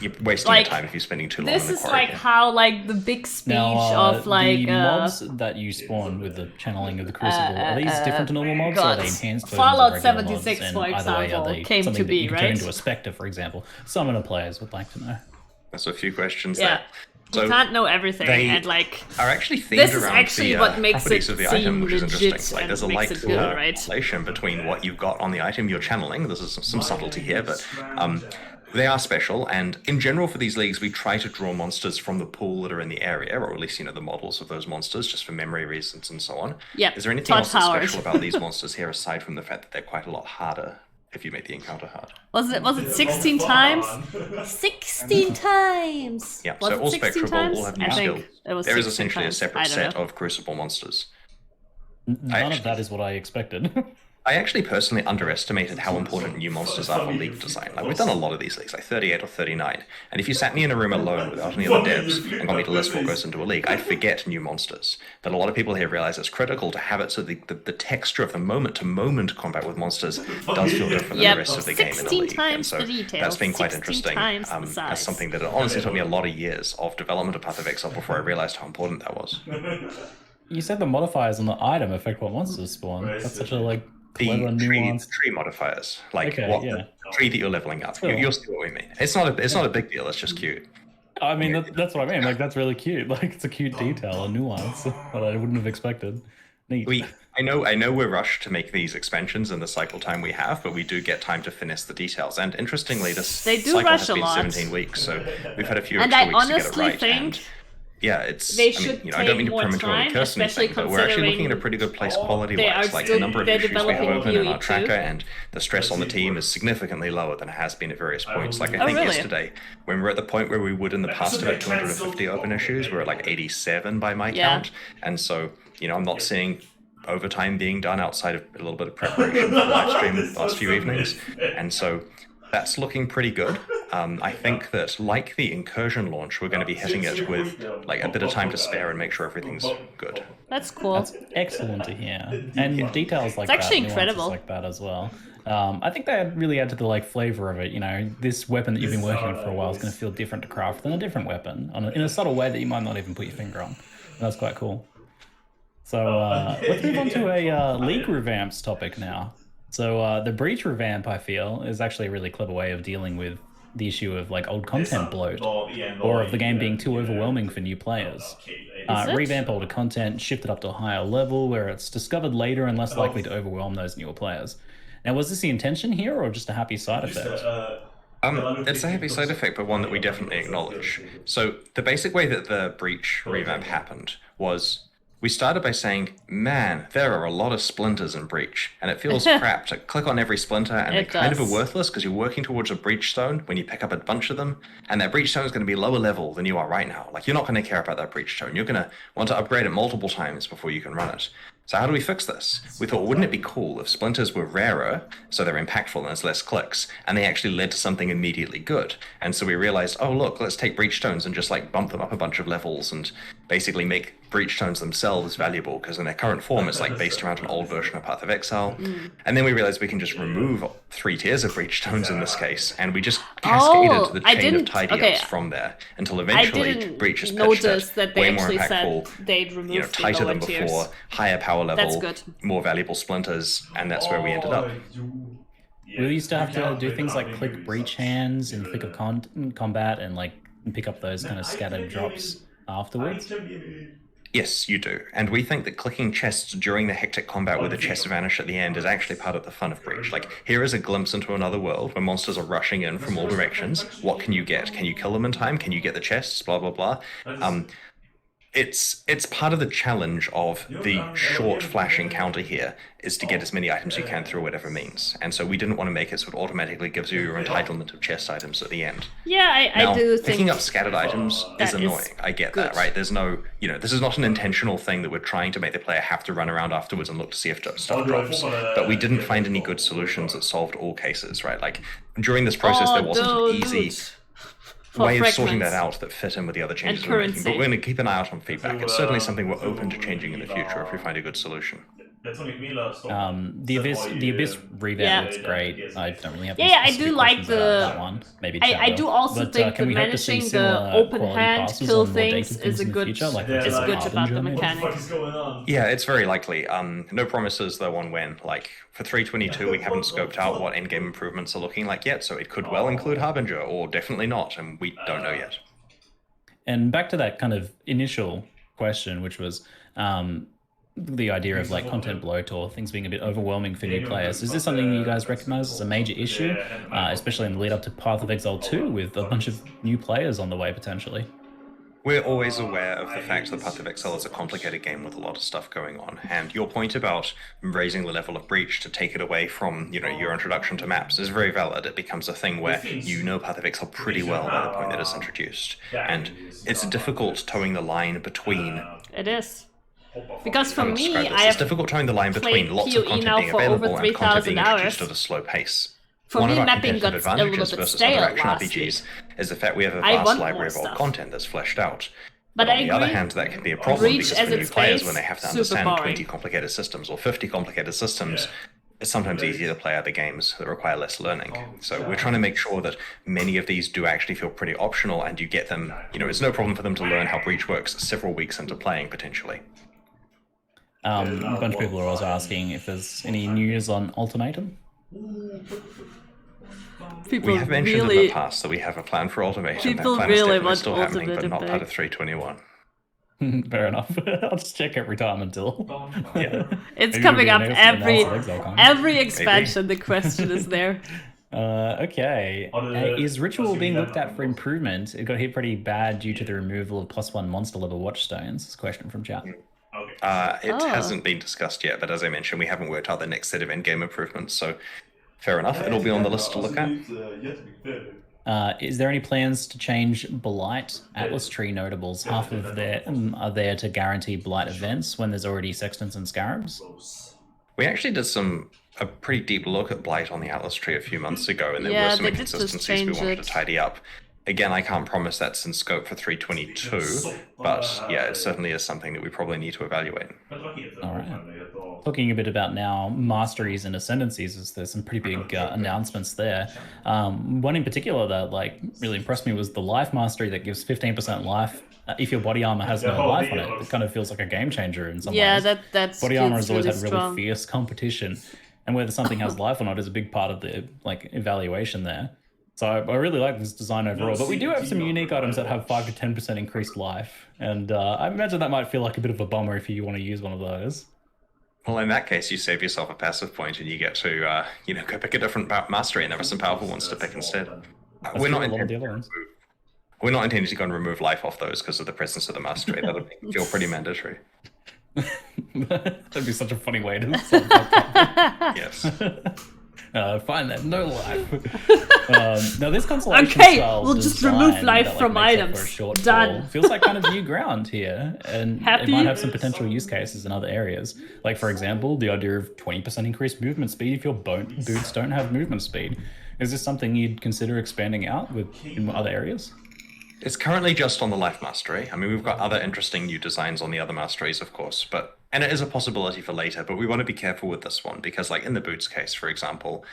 you're wasting Like, your time if you're spending too long This in the is quarry. like how, like, the big speech Now, of, like, the mobs that you spawn with the channeling of the Crucible, are these different to normal mobs, or are they gods. enhanced versions Fallout of regular 76, mobs? for And either way, are example, they came something to that you be, can turn right? into a Spectre, for example? Summoner players would like to know. There's a few questions Yeah. there. So You can't know everything, they and like are actually themed this is around actually the what makes properties it of the seem item, which is legit interesting. Like and there's a makes light it good, right? correlation between what you've got on the item you're channeling. There's some subtlety here, but they are special. And in general, for these leagues, we try to draw monsters from the pool that are in the area, or at least the models of those monsters, just for memory reasons and so on. Yep, Is there anything Todd else that's Howard. special about these monsters here, aside from the fact that they're quite a lot harder if you make the encounter hard? Was it 16 times? 16 times. Yeah, Was so it all 16 spectrable times? all have I new think skills. it was There is 16 essentially a times. I separate don't set know. of Crucible monsters. None of that is what I expected. I actually personally underestimated how important new monsters are for league design. Like, we've done a lot of these leagues, like 38 or 39, and if you sat me in a room alone without any other devs and got me to list what goes into a league, I'd forget new monsters. But a lot of people here realize it's critical to have it so the texture of the moment-to-moment combat with monsters does feel different than the rest of the game in a 16 league. And times so the detail, that's been quite 16 interesting. times the As size. something that it honestly took me a lot of years of development of Path of Exile before I realized how important that was. You said the modifiers on the item affect what monsters spawn. That's such a The clever nuance. tree modifiers, like Okay, what yeah. the tree that you're leveling up. Sure. You'll see what we mean. It's not a big deal. It's just cute. I mean, that's what I mean. Like, that's really cute. Like, it's a cute detail, a nuance that I wouldn't have expected. Neat. I know we're rushed to make these expansions in the cycle time we have, but we do get time to finesse the details. And interestingly, this They do cycle rush has a been lot. 17 weeks, so we've had a few And extra I weeks to get it honestly right. think And yeah, it's. they I mean, should I don't mean to take more prematurely time, curse especially anything, but we're actually looking at a considering pretty good place they are quality-wise. Like the still- number of they're issues we have developing open in our PoE tracker too. and the stress on the team is significantly lower than it has been at various points. Like I Oh, think really? yesterday, when we're at the point where we would in the past have had 250 open issues, we're at like 87 by my Yeah. count, and so I'm not seeing overtime being done outside of a little bit of preparation for the live stream the last few evenings, and so that's looking pretty good. I think that, like the incursion launch, we're going to be hitting it with like a bit of time to spare and make sure everything's good. That's cool. That's excellent to hear. And details like It's actually that, nuances incredible. like that as well. I think they really add to the flavor of it. This weapon that you've been working on for a while is going to feel different to craft than a different weapon in a subtle way that you might not even put your finger on. And that's quite cool. So let's move on to a league revamps topic now. So the breach revamp, I feel, is actually a really clever way of dealing with the issue of old content bloat, or of the game being too overwhelming for new players. Is it? Revamp older content, shift it up to a higher level where it's discovered later and less likely to overwhelm those newer players. Now, was this the intention here, or just a happy side effect? It's a happy side effect, but one that we definitely acknowledge. So the basic way that the breach revamp happened was we started by saying, man, there are a lot of splinters in breach, and it feels crap to click on every splinter, and It they're kind of does. worthless because you're working towards a breach stone when you pick up a bunch of them, and that breach stone is going to be lower level than you are right now. Like, you're not going to care about that breach stone. You're going to want to upgrade it multiple times before you can run it. So how do we fix this? We thought, wouldn't it be cool if splinters were rarer, so they're impactful and there's less clicks, and they actually led to something immediately good? And so we realized, oh look, let's take breach stones and just bump them up a bunch of levels and basically make breach stones themselves valuable, because in their current form it's based around an old version of Path of Exile. And then we realized we can just remove 3 tiers of breach stones in this case, and we just cascaded the I chain of didn't- tidy okay. ups from there until I eventually didn't breach is pitched notice at that they way more actually impactful, said they'd remove the tighter lower than before, tiers. higher power level, That's good. more valuable splinters, and that's where we ended up. We used to have to do things like click breach hands in thick of combat and pick up those kind of scattered drops afterwards. Yes, you do. And we think that clicking chests during the hectic combat with the chests vanish at the end is actually part of the fun of Breach. Here is a glimpse into another world where monsters are rushing in from all directions. What can you get? Can you kill them in time? Can you get the chests? Blah, blah, blah. It's part of the challenge of the short flash encounter here is to get as many items you can through whatever means. And so we didn't want to make it so it automatically gives you your entitlement of chest items at the end. Yeah, Now, I do think picking up scattered items that is is annoying. I get that, good. right? There's no, this is not an intentional thing that we're trying to make the player have to run around afterwards and look to see if stuff drops. But we didn't find any good solutions that solved all cases, right? During this process, there wasn't an easy way of sorting that out that fit in with the other changes we're making. But we're going to keep an eye out on feedback. It's certainly something we're open to changing in the future if we find a good solution. The Abyss revamp Yeah. looks great. I don't really have Yeah, any I do specific like questions about the- that one. Maybe I Shadow. do also But, think can that we hope to see managing the similar open quality hand passes kill on more things dated is in a the good future, like is Harbinger good about the maybe? mechanic. Yeah, it's very likely. No promises though on when. For 322, we haven't scoped out what endgame improvements are looking like yet, so it could well include Harbinger, or definitely not, and we don't know yet. And back to that kind of initial question, which was the idea of like content bloat or things being a bit overwhelming for new players. Is this something you guys recognize as a major issue, especially in the lead up to Path of Exile 2 with a bunch of new players on the way potentially? We're always aware of the fact that Path of Exile is a complicated game with a lot of stuff going on, and your point about raising the level of breach to take it away from, your introduction to maps is very valid. It becomes a thing where you know Path of Exile pretty well by the point that it's introduced, and it's difficult towing the line between... It is. Because for me, it's difficult towing the line between lots of content being available and content being introduced at a slow pace. For me, mapping got a little bit stale last RPGs is the fact we have a vast library of old content that's fleshed out. But on the other hand, that can be a problem because for new players, when they have to understand boring. 20 complicated systems or 50 complicated systems, it's sometimes easier to play other games that require less learning. So we're trying to make sure that many of these do actually feel pretty optional, and you get them, it's no problem for them to learn how Breach works several weeks into playing, potentially. A bunch of people are also asking if there's any news on Ultimatum. We have mentioned in the past that we have a plan for Ultimatum. People that plan really is want still Ultimatum happening, but not back. part of 321. Fair enough. I'll just check every time until. Yeah. It's Maybe coming it'll up be announced at every ExileCon. expansion. The question is there. Okay. Is Ritual being looked at for improvement? It got hit pretty bad due to the removal of +1 monster level watchstones. This is a question from chat. It hasn't been discussed yet, but as I mentioned, we haven't worked out the next set of endgame improvements, so fair enough. It'll be on the list to look at. Is there any plans to change Blight Atlas Tree notables? Half of them are there to guarantee Blight events when there's already Sextants and Scarabs? We actually did a pretty deep look at Blight on the Atlas Tree a few months ago, and there Yeah, were some they did just inconsistencies we change wanted it. to tidy up. Again, I can't promise that's in scope for 322, but yeah, it certainly is something that we probably need to evaluate. Alright. Talking a bit about now masteries and ascendancies, is there's some pretty big announcements there. One in particular that really impressed me was the life mastery that gives 15% life if your body armor has no life on it. It kind of feels like a game changer in some Yeah, ways. that's Body armor has always really had really strong. fierce competition, and whether something has life or not is a big part of the evaluation there. So I really like this design overall, but we do have some unique items that have 5 to 10% increased life, and I imagine that might feel like a bit of a bummer if you want to use one of those. Well, in that case, you save yourself a passive point, and you get to, go pick a different mastery, and there are some powerful ones to pick instead. We're not intending to go and remove life off those because of the presence of the mastery. That would feel pretty mandatory. That'd be such a funny way to solve that Yes. Find that no life. Now this consolation style we'll just design remove life that, from makes up items. for a shortfall Done. feels like kind of new ground here, and Happy? it might have some potential use cases in other areas. Like for example, the idea of 20% increased movement speed if your boots don't have movement speed. Is this something you'd consider expanding out in other areas? It's currently just on the life mastery. I mean, we've got other interesting new designs on the other masteries, of course, and it is a possibility for later, but we want to be careful with this one because, in the boots case, for example,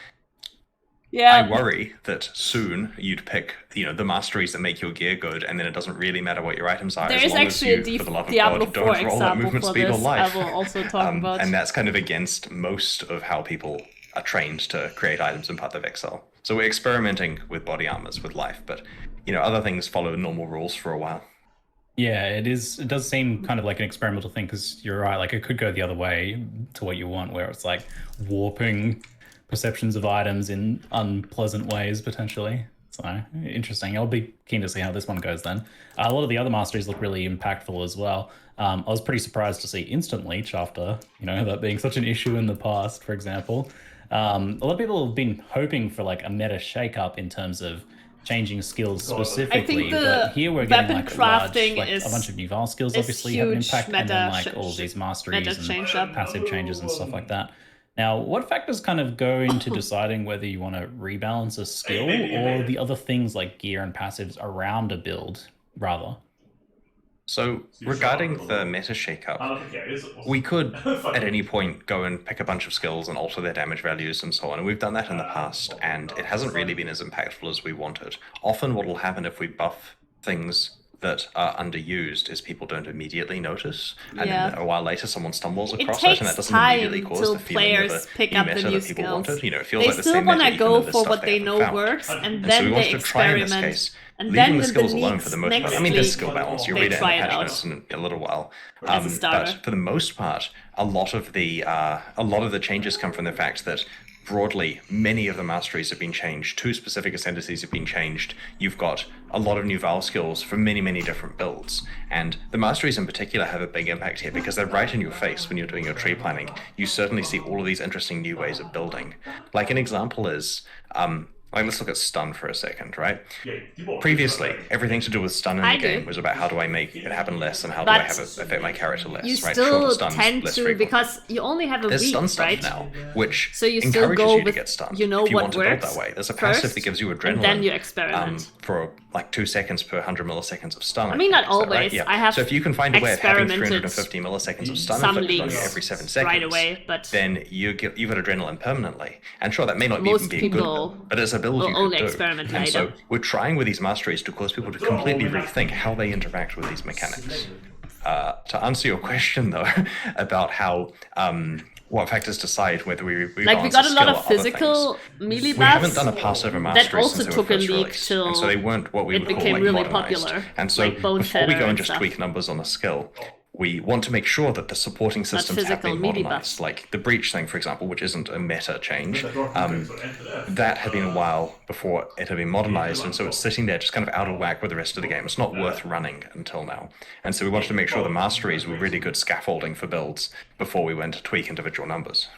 I worry that soon you'd pick, the masteries that make your gear good, and then it doesn't really matter what your items are. There as is long actually as you, for the love of Diablo God, 4 don't roll that example movement for speed or this. life. I will also talk about. And that's kind of against most of how people are trained to create items in Path of Exile. So we're experimenting with body armors, with life, but other things follow normal rules for a while. Yeah, it is. It does seem kind of like an experimental thing because you're right. It could go the other way to what you want, where it's warping perceptions of items in unpleasant ways potentially. So interesting. I'll be keen to see how this one goes then. A lot of the other masteries look really impactful as well. I was pretty surprised to see instant leech after that being such an issue in the past, for example. A lot of people have been hoping for a meta shakeup in terms of changing skills specifically, but here we're getting a bunch of new Val skills obviously have an impact, and then all these masteries and passive changes and stuff like that. Now, what factors kind of go into deciding whether you want to rebalance a skill or the other things like gear and passives around a build, rather? So, regarding the meta shakeup, we could at any point go and pick a bunch of skills and alter their damage values and so on, and we've done that in the past, and it hasn't really been as impactful as we wanted. Often what will happen if we buff things that are underused is people don't immediately notice, and Yeah. then a while later someone stumbles It across it, and takes that doesn't immediately time cause till the feeling of players a pick new up the meta new that people skills. wanted. You know, it feels They like the still same meta want to even go in this for stuff what they haven't know found. works, and And so then we they wanted to try in this experiment. case, And leaving then the with skills the alone for the most next part. I mean, there's league, skill balance. You'll they read it in try the it patch out. notes in a little while. As a starter. But for the most part, a lot of the changes come from the fact that broadly, many of the masteries have been changed. 2 specific ascendancies have been changed. You've got a lot of new Val skills for many, many different builds. And the masteries in particular have a big impact here because they're right in your face when you're doing your tree planning. You certainly see all of these interesting new ways of building. Like an example is, let's look at stun for a second, right? Previously, everything to do with stun in the game was about how do I make it happen less and how do I have it affect my character less, You right? still Shorter stuns, tend less to, frequent. because you only have a There's week, stun stuff right? now, which So you still encourages go you to with, get stunned you know if you what want to build works that way. There's a passive first, that gives you adrenaline. and then you experiment. For like 2 seconds per 100 milliseconds of stun. I mean, not is that right? always. Yeah. I have So if you can find a way of having experimented 350 milliseconds of stun some inflicted on you leagues every 7 seconds, right away, but then you've got adrenaline permanently. And sure, that may not most even be a good people build, but it's a build will you only could do. experiment And later. so we're trying with these masteries to cause people to completely rethink how they interact with these mechanics. To answer your question, though, about how what factors decide whether we like we got a lot of physical melee buffs. We haven't done a Passover mastery also since they took were a first league released, till and so they weren't what we it would call became like really modernized. popular, And so like Bone before we Shatter go and and just stuff. tweak numbers on a skill, we want to make sure that the supporting systems have physical been melee modernized. buffs. Like the breach thing, for example, which isn't a meta change, that had been a while before it had been modernized, and so it's sitting there just kind of out of whack with the rest of the game. It's not worth running until now. And so we wanted to make sure the masteries were really good scaffolding for builds before we went to tweak individual numbers.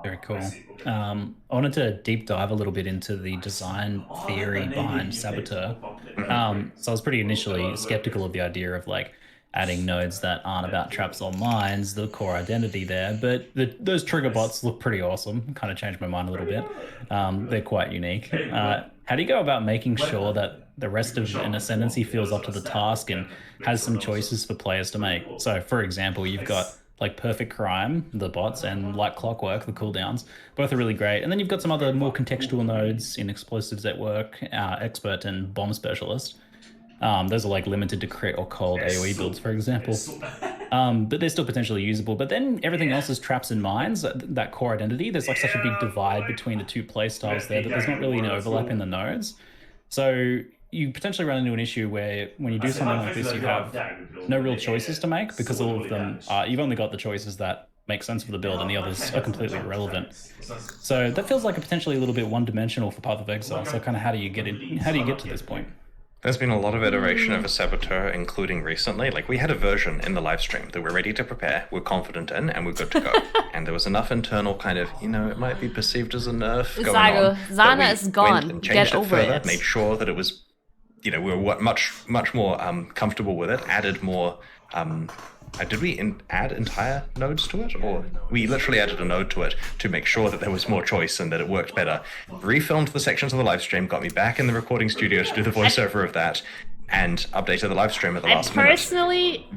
Very cool. I wanted to deep dive a little bit into the design theory behind Saboteur. So I was pretty initially skeptical of the idea of like adding nodes that aren't about traps or mines, the core identity there. But those trigger bots look pretty awesome. Kind of changed my mind a little bit. They're quite unique. How do you go about making sure that the rest of an ascendancy feels up to the task and has some choices for players to make? So, for example, you've got like Perfect Crime, the bots, and Like Clockwork, the cooldowns. Both are really great. And then you've got some other more contextual nodes in Explosives at Work, Expert, and Bomb Specialist. Those are like limited to crit or cold AoE builds, for example. But they're still potentially usable. But then everything else is traps and mines, that core identity. There's like such a big divide between the two playstyles there that there's not really an overlap in the nodes. So you potentially run into an issue where when you do something like this, you have no real choices to make because all of them you've only got the choices that make sense for the build and the others are completely irrelevant. So that feels like a potentially a little bit one-dimensional for Path of Exile. So kind of how do you get to this point? There's been a lot of iteration of a Saboteur, including recently. Like, we had a version in the live stream that we're ready to prepare, we're confident in, and we're good to go. And there was enough internal kind of, it might be perceived as a nerf going on. Zana is gone. And Get changed over further, it. made sure that it was, we were much more comfortable with it, added more... did we add entire nodes to it? Or we literally added a node to it to make sure that there was more choice and that it worked better. Refilmed the sections of the live stream, got me back in the recording studio to do the voiceover of that, and updated the live stream at the last minute. I personally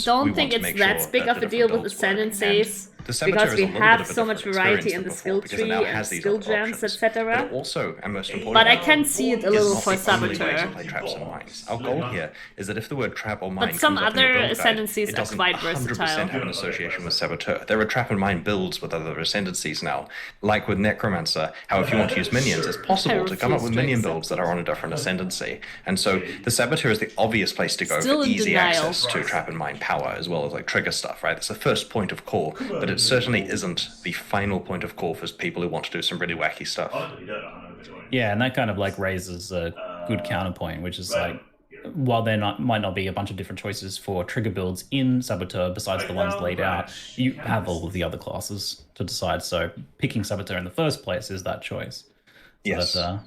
don't think it's that big of a deal with ascendancies. Because we have so much variety in the skill tree and skill gems, etc. Also, and most importantly, but I can see it a little for Saboteur. Traps and mines. Our goal here is that if the word trap or mine but some comes up in other the build ascendancies guide, are quite versatile. 100% have an association with Saboteur. There are trap and mine builds with other ascendancies now. Like with Necromancer, how if you want to use minions, it's possible to come up with minion builds that are on a different ascendancy. And so the Saboteur is the obvious place to go for easy access to trap and mine power, as well as like trigger stuff, right? It's the first point of call, but it certainly isn't the final point of call for people who want to do some really wacky stuff. Yeah, and that kind of like raises a good counterpoint, which is like, while there might not be a bunch of different choices for trigger builds in Saboteur besides the ones laid out, you have all of the other classes to decide. So picking Saboteur in the first place is that choice. So yes. Fun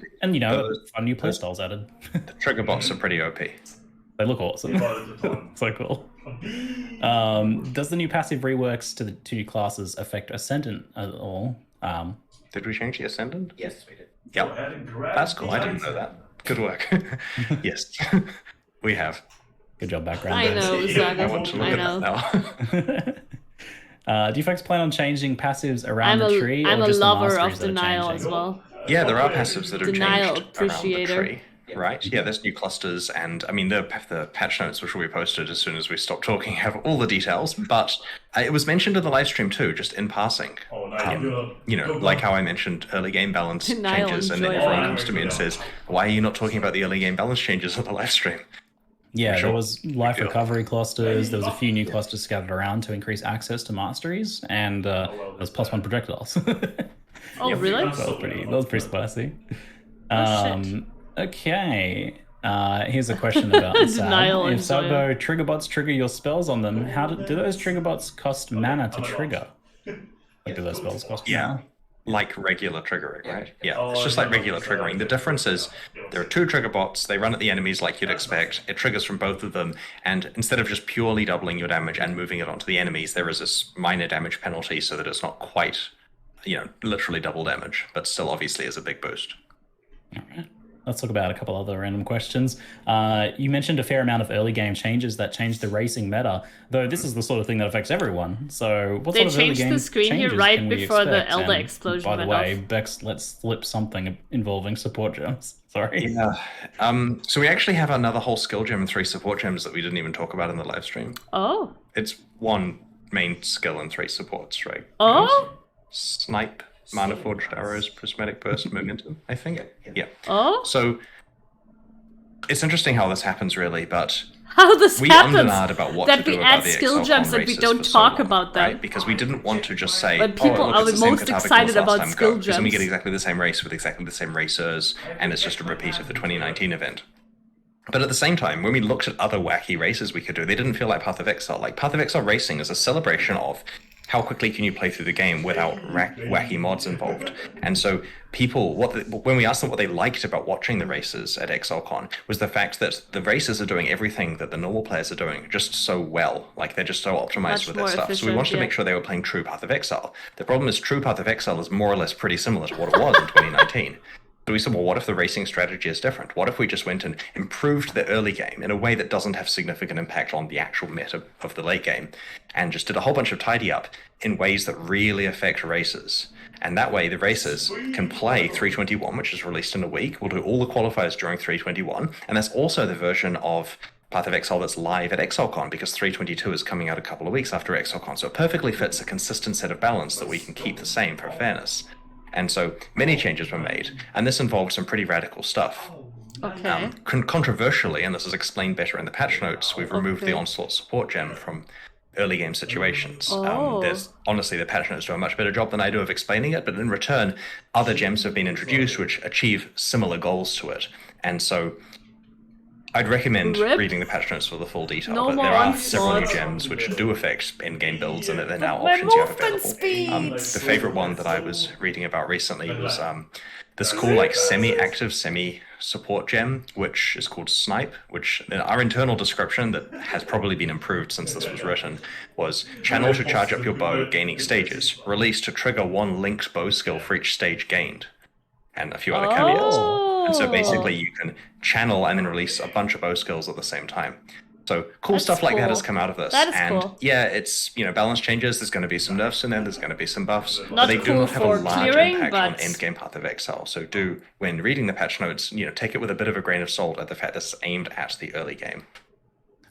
new playstyles added. The trigger bots are pretty OP. They look awesome. So cool. Does the new passive reworks to the two classes affect Ascendant at all? Did we change the Ascendant? Yes, we did. Yep. That's cool. I didn't know that. Good work. Yes, we have. Good job, background. I know, Zaga. I want to look at that now. Do you folks plan on changing passives around the tree? I'm or a just lover the of masteries that are Denial changing? as well. Yeah, there are passives that have Denial changed around the appreciator. tree. right? Yeah, there's new clusters, and I mean the patch notes, which will be posted as soon as we stop talking, have all the details. But it was mentioned in the live stream too, just in passing. You know, like how I mentioned early game balance Denial changes, and then enjoy everyone it. comes to me and says, "Why are you not talking about the early game balance changes on the live stream?" Yeah, Sure. there was life recovery clusters. There was a few new clusters scattered around to increase access to masteries, and there was +1 projectiles. Oh, really? That was pretty spicy. Oh, shit. Okay. Here's a question about Denial Sab. If enjoy Sabo trigger bots trigger your spells on them, how do those trigger bots cost mana to trigger? Like, do those spells cost mana? Like regular triggering, right? Yeah, it's just like regular triggering. The difference is there are 2 trigger bots, they run at the enemies like you'd expect, it triggers from both of them, and instead of just purely doubling your damage and moving it onto the enemies, there is this minor damage penalty so that it's not quite, you know, literally double damage, but still obviously is a big boost. All right. Let's talk about a couple other random questions. You mentioned a fair amount of early game changes that changed the racing meta, though this is the sort of thing that affects everyone. So what They sort of early changed game the screen here changes right can we before the expect? Elder And explosion by the went way, off. Bex, let's flip something involving support gems. Sorry. Yeah. So we actually have another whole skill gem and 3 support gems that we didn't even talk about in the live stream. Oh. It's 1 main skill and 3 supports, right? Oh? Snipe, Mana Forged Arrows, Prismatic Burst, Momentum, I think. Yeah. Oh? So it's interesting how this happens, really, but How this we happens? ummed about what That to we do add about the skill XLCon gems and we races don't for so talk long, about them. right? Because we didn't want to just say, But people oh, look, are it's the same most Katavi excited course last about time, skill go, because then we get gems. exactly the same race with exactly the same racers, and it's just a repeat of the 2019 event. But at the same time, when we looked at other wacky races we could do, they didn't feel like Path of Exile. Like, Path of Exile Racing is a celebration of how quickly can you play through the game without wacky mods involved. And so people, when we asked them what they liked about watching the races at ExileCon, was the fact that the races are doing everything that the normal players are doing just so well. Like, they're just so optimized Much with their more stuff. So we efficient, wanted to yeah. make sure they were playing true Path of Exile. The problem is true Path of Exile is more or less pretty similar to what it was in 2019. So we said, well, what if the racing strategy is different? What if we just went and improved the early game in a way that doesn't have significant impact on the actual meta of the late game, and just did a whole bunch of tidy up in ways that really affect races? And that way the races can play 321, which is released in a week. We'll do all the qualifiers during 321, and that's also the version of Path of Exile that's live at ExileCon, because 322 is coming out a couple of weeks after ExileCon. So it perfectly fits a consistent set of balance that we can keep the same for fairness. And so many changes were made, and this involved some pretty radical stuff. Okay. Controversially, and this is explained better in the patch notes, we've removed the Okay. Onslaught support gem from early game situations. Oh. Honestly, the patch notes do a much better job than I do of explaining it, but in return, other gems have been introduced which achieve similar goals to it. And so I'd recommend Rip. reading the patch notes for the full detail, No but more there are several new Onslaught. gems which do affect in-game builds, and that they're now My options you have movement available. speeds. The favorite one that I was reading about recently was this cool, like, semi-active, semi-support gem, which is called Snipe, which in our internal description, that has probably been improved since this was written, was channel to charge up your bow, gaining stages, release to trigger 1 linked bow skill for each stage gained, and a few other caveats. And so basically you can channel and then release a bunch of bow skills at the same time. So cool That's stuff like that has cool. come out of this. That is and cool. yeah, it's, you know, balance changes, there's going to be some nerfs in there, there's going to be some buffs, but Not they do cool not have for a large clearing, impact on but- endgame Path of Exile. So do, when reading the patch notes, you know, take it with a bit of a grain of salt at the fact that it's aimed at the early game.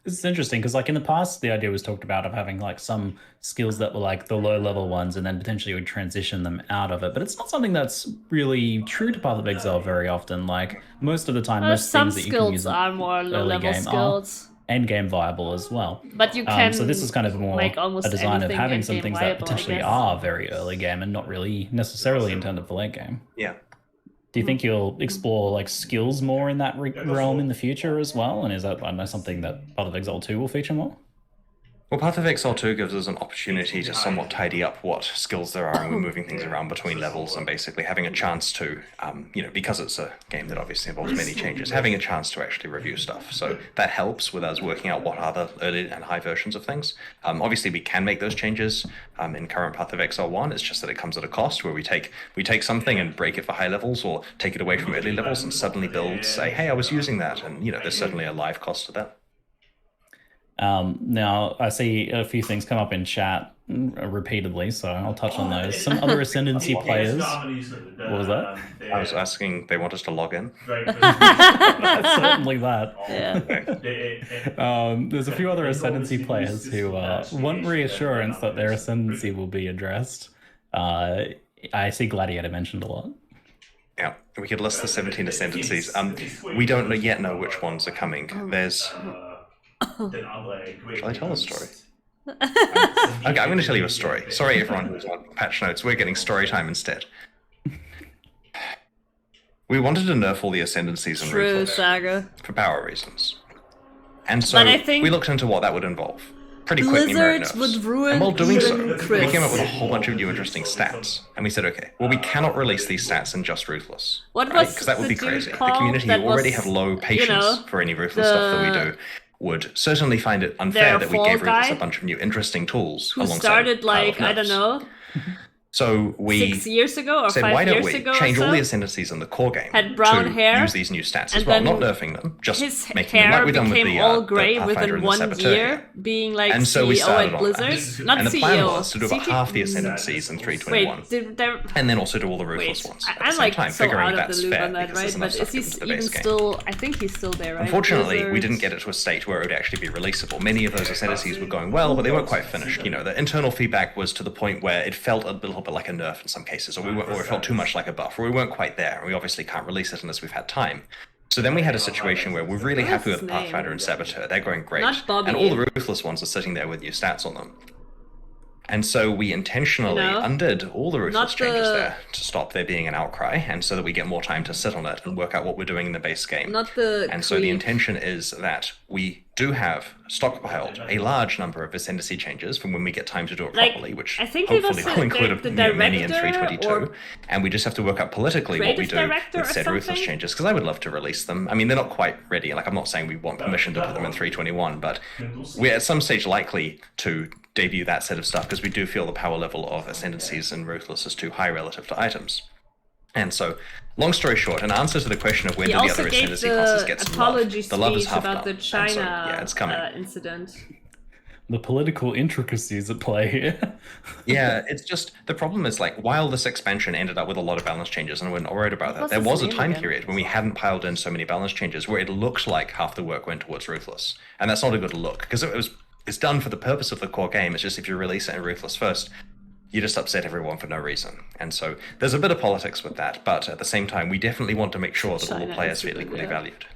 This is interesting because, like, in the past, the idea was talked about of having like some skills that were like the low level ones, and then potentially would transition them out of it. But it's not something that's really true to Path of Exile very often. Like, most of the time, most Some things that you can use skills in are more early low-level game skills, are end game viable as well. but you can So this is kind of more make almost a design of anything having some endgame things viable, that I potentially guess. are very early game and not really necessarily intended for late game. Yeah. Do you think you'll explore like skills more in that realm in the future as well? And is that, I don't know, something that Path of Exile 2 will feature more? Well, Path of Exile 2 gives us an opportunity to somewhat tidy up what skills there are, and we're moving things around between levels, and basically having a chance to, you know, because it's a game that obviously involves many changes, having a chance to actually review stuff. So that helps with us working out what are the early and high versions of things. Obviously, we can make those changes in current Path of Exile 1. It's just that it comes at a cost, where we take something and break it for high levels, or take it away from early levels and suddenly build, say, hey, I was using that, and, you know, there's certainly a live cost to that. Now, I see a few things come up in chat repeatedly, so I'll touch on those. Some other Ascendancy players. What was that? I was asking, they want us to log in? Certainly that. Yeah. There's a few other Ascendancy players who want reassurance that their Ascendancy will be addressed. I see Gladiator mentioned a lot. Yeah, we could list the 17 Ascendancies. We don't yet know which ones are coming. There's... Shall I tell a story? Okay, I'm going to tell you a story. Sorry, everyone who's on patch notes. We're getting story time instead. We wanted to nerf all the Ascendancies and True, Ruthless Saga. for power reasons. And so But I think we looked into what that would involve. Pretty quick numeric Blizzard nerfs. would ruin And while doing so, even we Chris. came up with a whole bunch of new interesting stats. And we said, okay, well, we cannot release these stats in just Ruthless. What right? was Because that would the be dude crazy. The called community that who already was, have low you patience know, for any Ruthless stuff that we the- do would certainly find it unfair their that we fall gave Ruthless guy a bunch of new interesting tools who alongside started a pile of like, I don't nerfs. know, So we 6 years ago or said, 5 why don't years we ago change or all the so? ascendancies in the core game Had brown to hair, use these new stats and as well, not then nerfing them, just His making them hair like we've done with became the all the grey Pathfinder within and the 1 Saboteur year, here. being like And so we CEO started at on Blizzard. that. Not And the CEO. plan was to do about CT half the ascendancies in 321, Wait, did there... and then also do all the ruthless Wait, ones at the I'm same like time, so figuring out of that's the loop fair on that, because there's right? enough But stuff is he given to the even base game. still... I think he's still there, right? Unfortunately, we Blizzard. didn't get it to a state where it would actually be releasable. Many of those ascendancies were going well, but they weren't quite finished. You know, the internal feedback was to the point where it felt a little bit like a nerf in some cases, or it felt too much like a buff, or we weren't quite there, and we obviously can't release it unless we've had time. So then we had a situation where we're really What's happy with his name? Pathfinder and Saboteur. They're going great. Not Bobby. And all the ruthless ones are sitting there with new stats on them. And so we intentionally You know? undid all the ruthless Not changes the- there to stop there being an outcry, and so that we get more time to sit on it and work out what we're doing in the base game. Not the And so the creep. intention is that we do have stockpiled a large number of ascendancy changes from when we get time to do it Like, properly, which I think it was hopefully will include the many in director 322. or And we just have to work out politically what we creative do director with or said ruthless something? changes, because I would love to release them. I mean, they're not quite ready. Like, I'm not saying we want permission to put them in 321, but we're at some stage likely to debut that set of stuff because we do feel the power level of ascendancies and ruthless is too high relative to items. And so, long story short, in answer to the question of where He do the also other gave ascendancy classes the get some apology love, the love is speech half about the done. China And so, yeah, it's coming. Incident. The political intricacies at play here. Yeah, it's just the problem is like while this expansion ended up with a lot of balance changes, and we're not worried about that, What's there his was a name time again? period when we hadn't piled in so many balance changes where it looked like half the work went towards Ruthless, and that's not a good look because it's done for the purpose of the core game. It's just if you release it in Ruthless first, you just upset everyone for no reason, and so there's a bit of politics with that. But at the same time, we definitely want to make sure that all the China players feel incident, equally yeah. valued.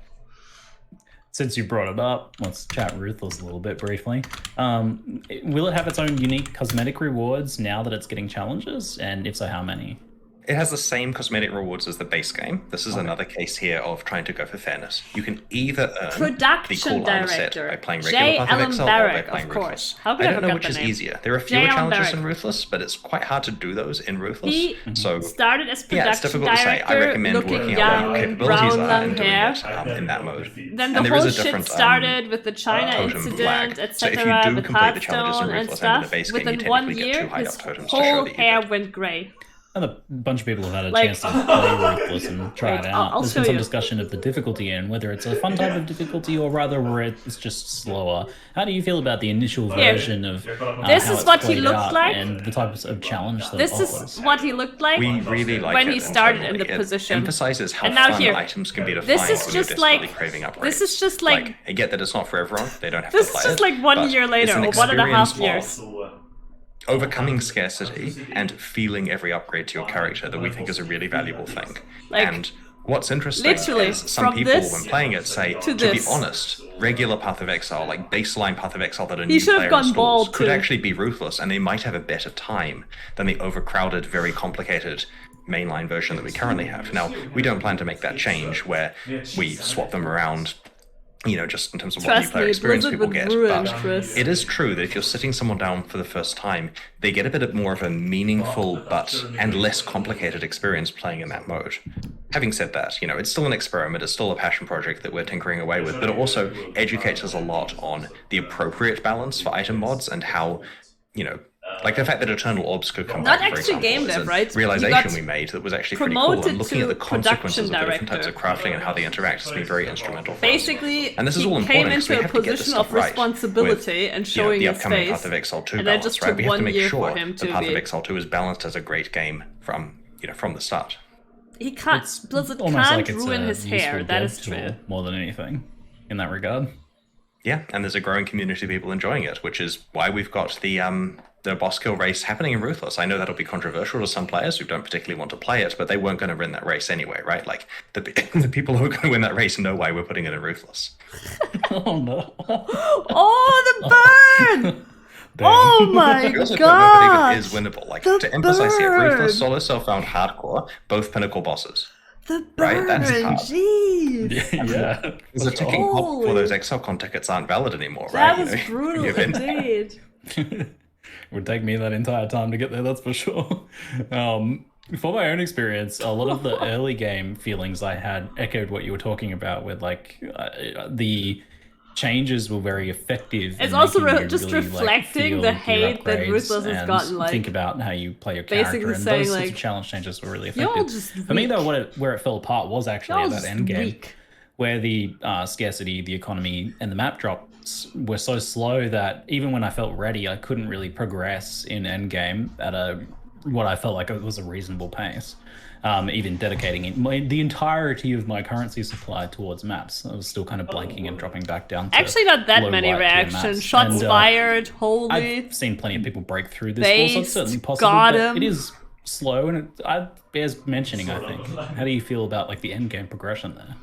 Since you brought it up, let's chat Ruthless a little bit briefly. Will it have its own unique cosmetic rewards now that it's getting challenges? And if so, how many? It has the same cosmetic rewards as the base game. This is another case here of trying to go for fairness. You can either earn Production the cool armor set director, by playing J. regular Path of Allen Exile or by Barrack, playing of course. Ruthless. How could I I don't know forget which the is name? easier. There are J. fewer Allen challenges Barrack. in Ruthless, but it's quite hard to do those in Ruthless. He So started as yeah, it's production difficult to say. I director, recommend looking working out what your young, capabilities brown, are long and doing hair. it in that mode. Then the And there is whole a shit different, started with the China totem flag. incident, So if you etc., do with complete the challenges in Hearthstone and Ruthless and in the stuff. base game, you Within 1 technically get year, two hide his up totems to show whole that you hair did. went grey. And a bunch of people have had a Like- chance to play Ruthless and try it Wait, out. I'll There's show been some you. discussion of the difficulty and whether it's a fun type of difficulty or rather where it's just slower. How do you feel about the initial Here. version of This how is it's what he played looked out like. and the types of challenge that This it is offers? what he looked like. We really like when it he started in internally. the It position. emphasizes how And now fun here. items can be defined This is when you're just desperately like- craving upgrades. this is just like- I get that it's not for everyone. They don't have This to is play just it, like 1 but year later, it's or an 1.5 experience years. of overcoming scarcity and feeling every upgrade to your character that we think is a really valuable thing. Like, and what's interesting literally, is some from people, this when playing it, say, to to be this. honest, regular Path of Exile, like baseline Path of Exile that a He new should have player gone installs, bald, could too. actually be ruthless, and they might have a better time than the overcrowded, very complicated mainline version that we currently have. Now, we don't plan to make that change where we swap them around, you know, just in terms of what new Trust player me, experience Blizzard people would get. ruin But Chris. it is true that if you're sitting someone down for the first time, they get a bit more of a meaningful and less complicated experience playing in that mode. Having said that, you know, it's still an experiment, it's still a passion project that we're tinkering away with, but it also educates us a lot on the appropriate balance for item mods and how, you know, Like the fact that Eternal Orbs could come Not back, for actually example, game is dev, a right? You realization got we made that was actually pretty cool. promoted And looking to at the consequences of the production different types of crafting and how they interact has been very instrumental for us. Basically, And this is he all came important 'cause we into a have to get this position of stuff right responsibility and with, you know, showing the his upcoming face. Path of Exile 2 And that balance, just right? took We have to 1 make year sure for him the to Path of be. Exile 2 is balanced as a great game from the start. He can't. It's Blizzard almost can't like it's ruin a his hair. useful That dev is tool true. more than anything in that regard. Yeah, and there's a growing community of people enjoying it, which is why we've got the boss kill race happening in Ruthless. I know that'll be controversial to some players who don't particularly want to play it, but they weren't going to win that race anyway, right? Like, the people who are going to win that race know why we're putting it in Ruthless. Oh no. Oh, the bird! Oh my We also don't know that god! it is winnable. Like, The to emphasize here, bird! Ruthless, Solo Self-Found, Hardcore, both pinnacle bosses. The Right, bird! that's hard. Jeez! Yeah. There's a ticking clock Holy- before those ExileCon tickets aren't valid anymore, That right? was You know, brutal you've been- indeed. It would take me that entire time to get there, that's for sure. For my own experience, a lot of the early game feelings I had echoed what you were talking about, with like the changes were very effective. It's in also making you just really, like, reflecting feel the your hate that upgrades Ruthless has and gotten, like, think about how you play your basically character, and saying, those sorts like, of challenge changes were really "Y'all effective. just For me, though, weak. where it fell apart was actually Y'all at that just end game, weak." where the scarcity, the economy, and the map drops were so slow that even when I felt ready, I couldn't really progress in endgame at what I felt like it was a reasonable pace. Even dedicating the entirety of my currency supply towards maps, I was still kind of blanking and dropping back down to Actually, not that low many light tier reactions. maps. Shots And, fired. Holy. I've seen plenty of people break through this course. It's Based, certainly possible, got but him. it is slow, and it bears mentioning, I think. How do you feel about like the end game progression there?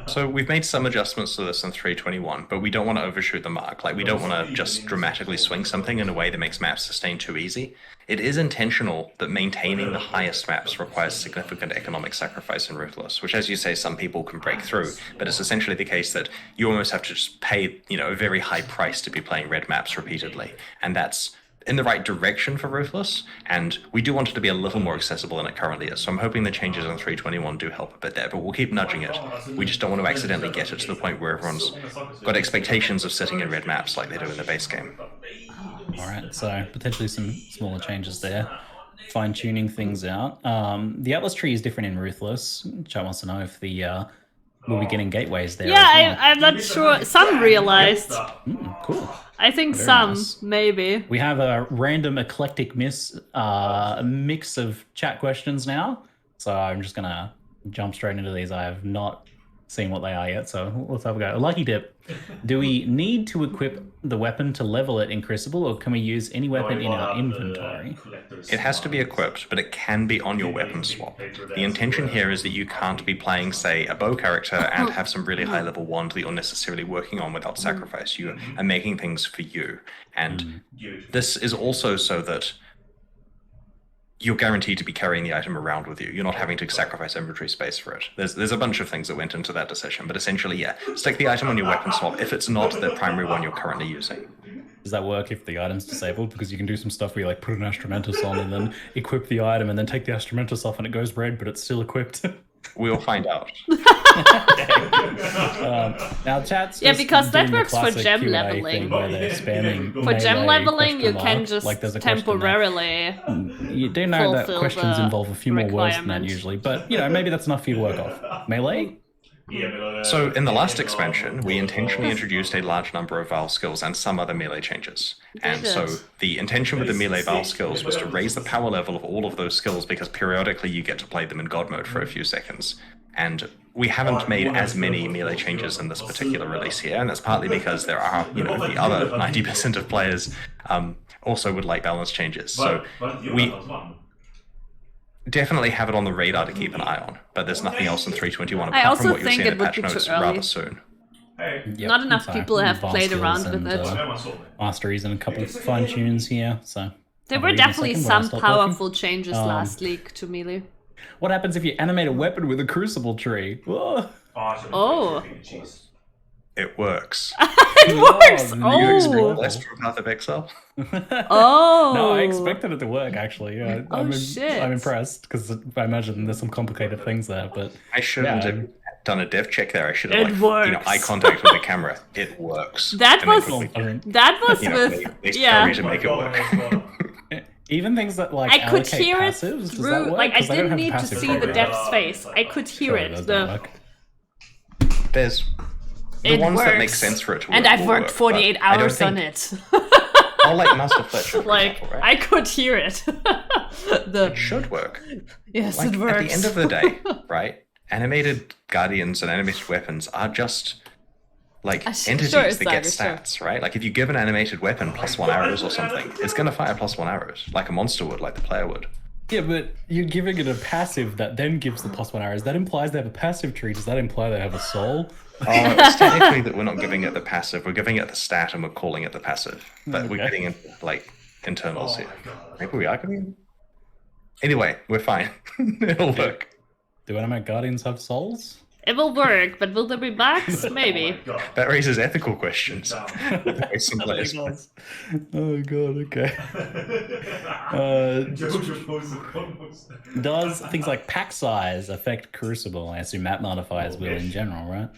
So we've made some adjustments to this in 321, but we don't want to overshoot the mark. Like, we don't want to just dramatically swing something in a way that makes maps sustain too easy. It is intentional that maintaining the highest maps requires significant economic sacrifice in Ruthless, which, as you say, some people can break through, but it's essentially the case that you almost have to just pay, a very high price to be playing red maps repeatedly, and that's in the right direction for Ruthless, and we do want it to be a little more accessible than it currently is. So I'm hoping the changes in 321 do help a bit there, but we'll keep nudging it. We just don't want to accidentally get it to the point where everyone's got expectations of sitting in red maps like they do in the base game. All right, so potentially some smaller changes there, fine-tuning things out. The Atlas tree is different in Ruthless. Chat wants to know if we'll be getting gateways there. Yeah, as well. I'm not sure. Some realized. Cool. I think Very some, nice. maybe. We have a random eclectic mix of chat questions now, so I'm just gonna jump straight into these. I have not seen what they are yet, so let's have a go. A lucky dip. Do we need to equip the weapon to level it in Crucible, or can we use any weapon in our inventory? It has to be equipped, but it can be on your weapon swap. The intention here is that you can't be playing, say, a bow character and have some really high level wand that you're necessarily working on without sacrifice. You are making things for you. And this is also so that you're guaranteed to be carrying the item around with you. You're not having to sacrifice inventory space for it. There's a bunch of things that went into that decision, but essentially, yeah, stick the item on your weapon swap if it's not the primary one you're currently using. Does that work if the item's disabled? Because you can do some stuff where you like put an Astramentus on and then equip the item and then take the Astramentus off and it goes red, but it's still equipped. We'll find out. Now, chat's Yeah, just because that doing the works for classic gem Q&A leveling. thing where they're spamming For gem melee leveling, you question can mark, just like there's a question there. temporarily. You do know that fulfill questions the involve a few more words than that requirement. usually, but maybe that's enough for you to work off. Melee? So in the last expansion, we intentionally introduced a large number of Val skills and some other melee changes. And Did so it? the intention with the melee Val skills was to raise the power level of all of those skills because periodically you get to play them in God mode for a few seconds. And we haven't made as many melee changes in this particular release here, and that's partly because there are, the other 90% of players also would like balance changes. So we definitely have it on the radar to keep an eye on, but there's nothing else in 321 I apart from also what you'll think see in it the would patch be too notes early. rather soon. Yep, Not enough so people have advanced played around skills with and, it. masteries and a couple of fine tunes here, so. There I'll were read in a definitely second when I some stop talking. powerful changes last leak to Melee. What happens if you animate a weapon with a crucible tree? Whoa. Oh. It works. It works! You Oh! Expect less from Path of Exile? Oh! No, I expected it to work actually. Yeah, Oh, shit. I'm impressed because I imagine there's some complicated things there, but I shouldn't Yeah. have done a dev check there. I should It have works. eye contact with the camera. It works. That And then was- quickly, That was they with... scurry Yeah. to make it work. Even things that like I could allocate hear it passives, does that through. work? Like I 'Cause they don't didn't have need to passive see the program. dev's face. I could hear Sorry, it. those don't The work. There's the it ones works. that make sense for it to work. And I've will worked work, 48 but I don't hours on think- it. Oh, like Master Fletcher, for Like example, right? I could hear it. It should work. Yes, Like, it works. at the end of the day, right? Animated guardians and animated weapons are just like entities sure, that get Cyber, sure. stats, right? Like if you give an animated weapon +1 arrows or something, it's gonna fire +1 arrows, like a monster would, like the player would. Yeah, but you're giving it a passive that then gives the +1 arrows. That implies they have a passive tree. Does that imply they have a soul? Oh, it's technically that we're not giving it the passive, we're giving it the stat and we're calling it the passive. But we're Okay. getting into like internals Oh here. my god. Maybe we are giving. Anyway, we're fine. It'll work. Do animate guardians have souls? It will work, but will there be bugs? Maybe. Oh my god. That raises ethical questions. Some players. Oh god, okay. Jojo posted almost. Does things like pack size affect Crucible? I assume map modifiers will in general, right?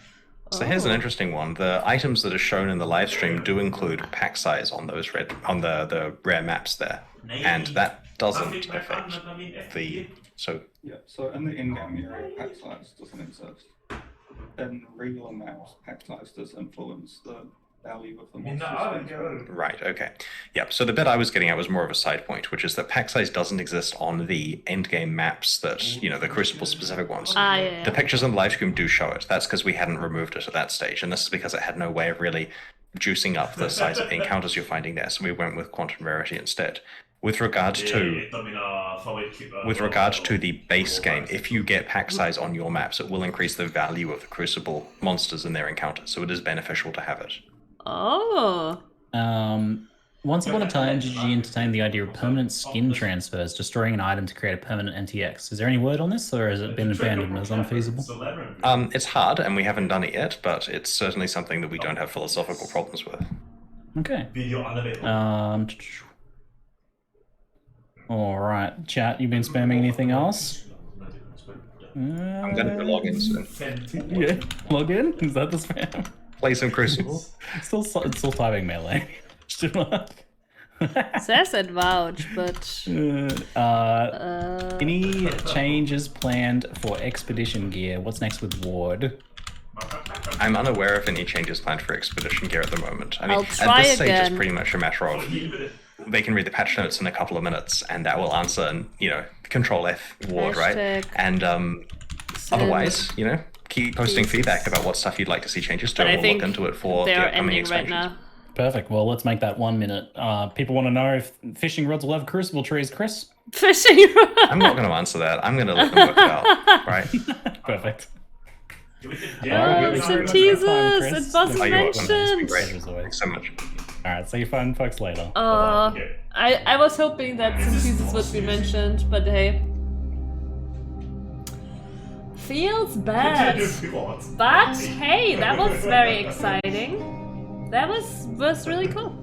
So here's an interesting one. The items that are shown in the live stream do include pack size on those the rare maps there, and that doesn't affect the. So Yeah, so in the in-game area, pack size doesn't exist. In regular maps, pack size does influence the value of the monsters. right, okay, yep. So the bit I was getting at was more of a side point, which is that pack size doesn't exist on the end game maps that the Crucible specific ones. Ah, yeah. The pictures on the live stream do show it. That's because we hadn't removed it at that stage, and this is because it had no way of really juicing up the size of the encounters you're finding there. So we went with quantum rarity instead. With regard to the base game, if you get pack size on your maps, it will increase the value of the Crucible monsters and their encounters. So it is beneficial to have it. Oh. Once upon a time, GG entertained the idea of permanent skin transfers, destroying an item to create a permanent NTX. Is there any word on this, or has it been abandoned as unfeasible? It's hard, and we haven't done it yet, but it's certainly something that we don't have philosophical problems with. Okay. All right, chat. You been spamming anything else? I'm gonna go log in soon. Yeah, log in. Is that the spam? Play some Crucible. Still typing melee. Says it vouch, but Any changes planned for expedition gear? What's next with Ward? I'm unaware of any changes planned for expedition gear at the moment. I mean, I'll at try this stage, again. it's pretty much a matter of they can read the patch notes in a couple of minutes, and that will answer. And Control F Ward, right? Hashtag And otherwise, keep posting feedback about what stuff you'd like to see changes to, But I and we'll look think into it for they're the upcoming ending right expansions. now. Perfect. Well, let's make that 1 minute. People want to know if fishing rods will have Crucible trees, Chris. Fishing. I'm not going to answer that. I'm going to let them work it out, right? Perfect. Yeah, Alright, some Chris. teasers. Chris. It wasn't Oh, you're welcome. It's been mentioned. great. As always. Thanks so much. All right. See you fun folks later. I was hoping that some teasers would be mentioned, but hey. Feels bad. But hey, that was very exciting. That was really cool.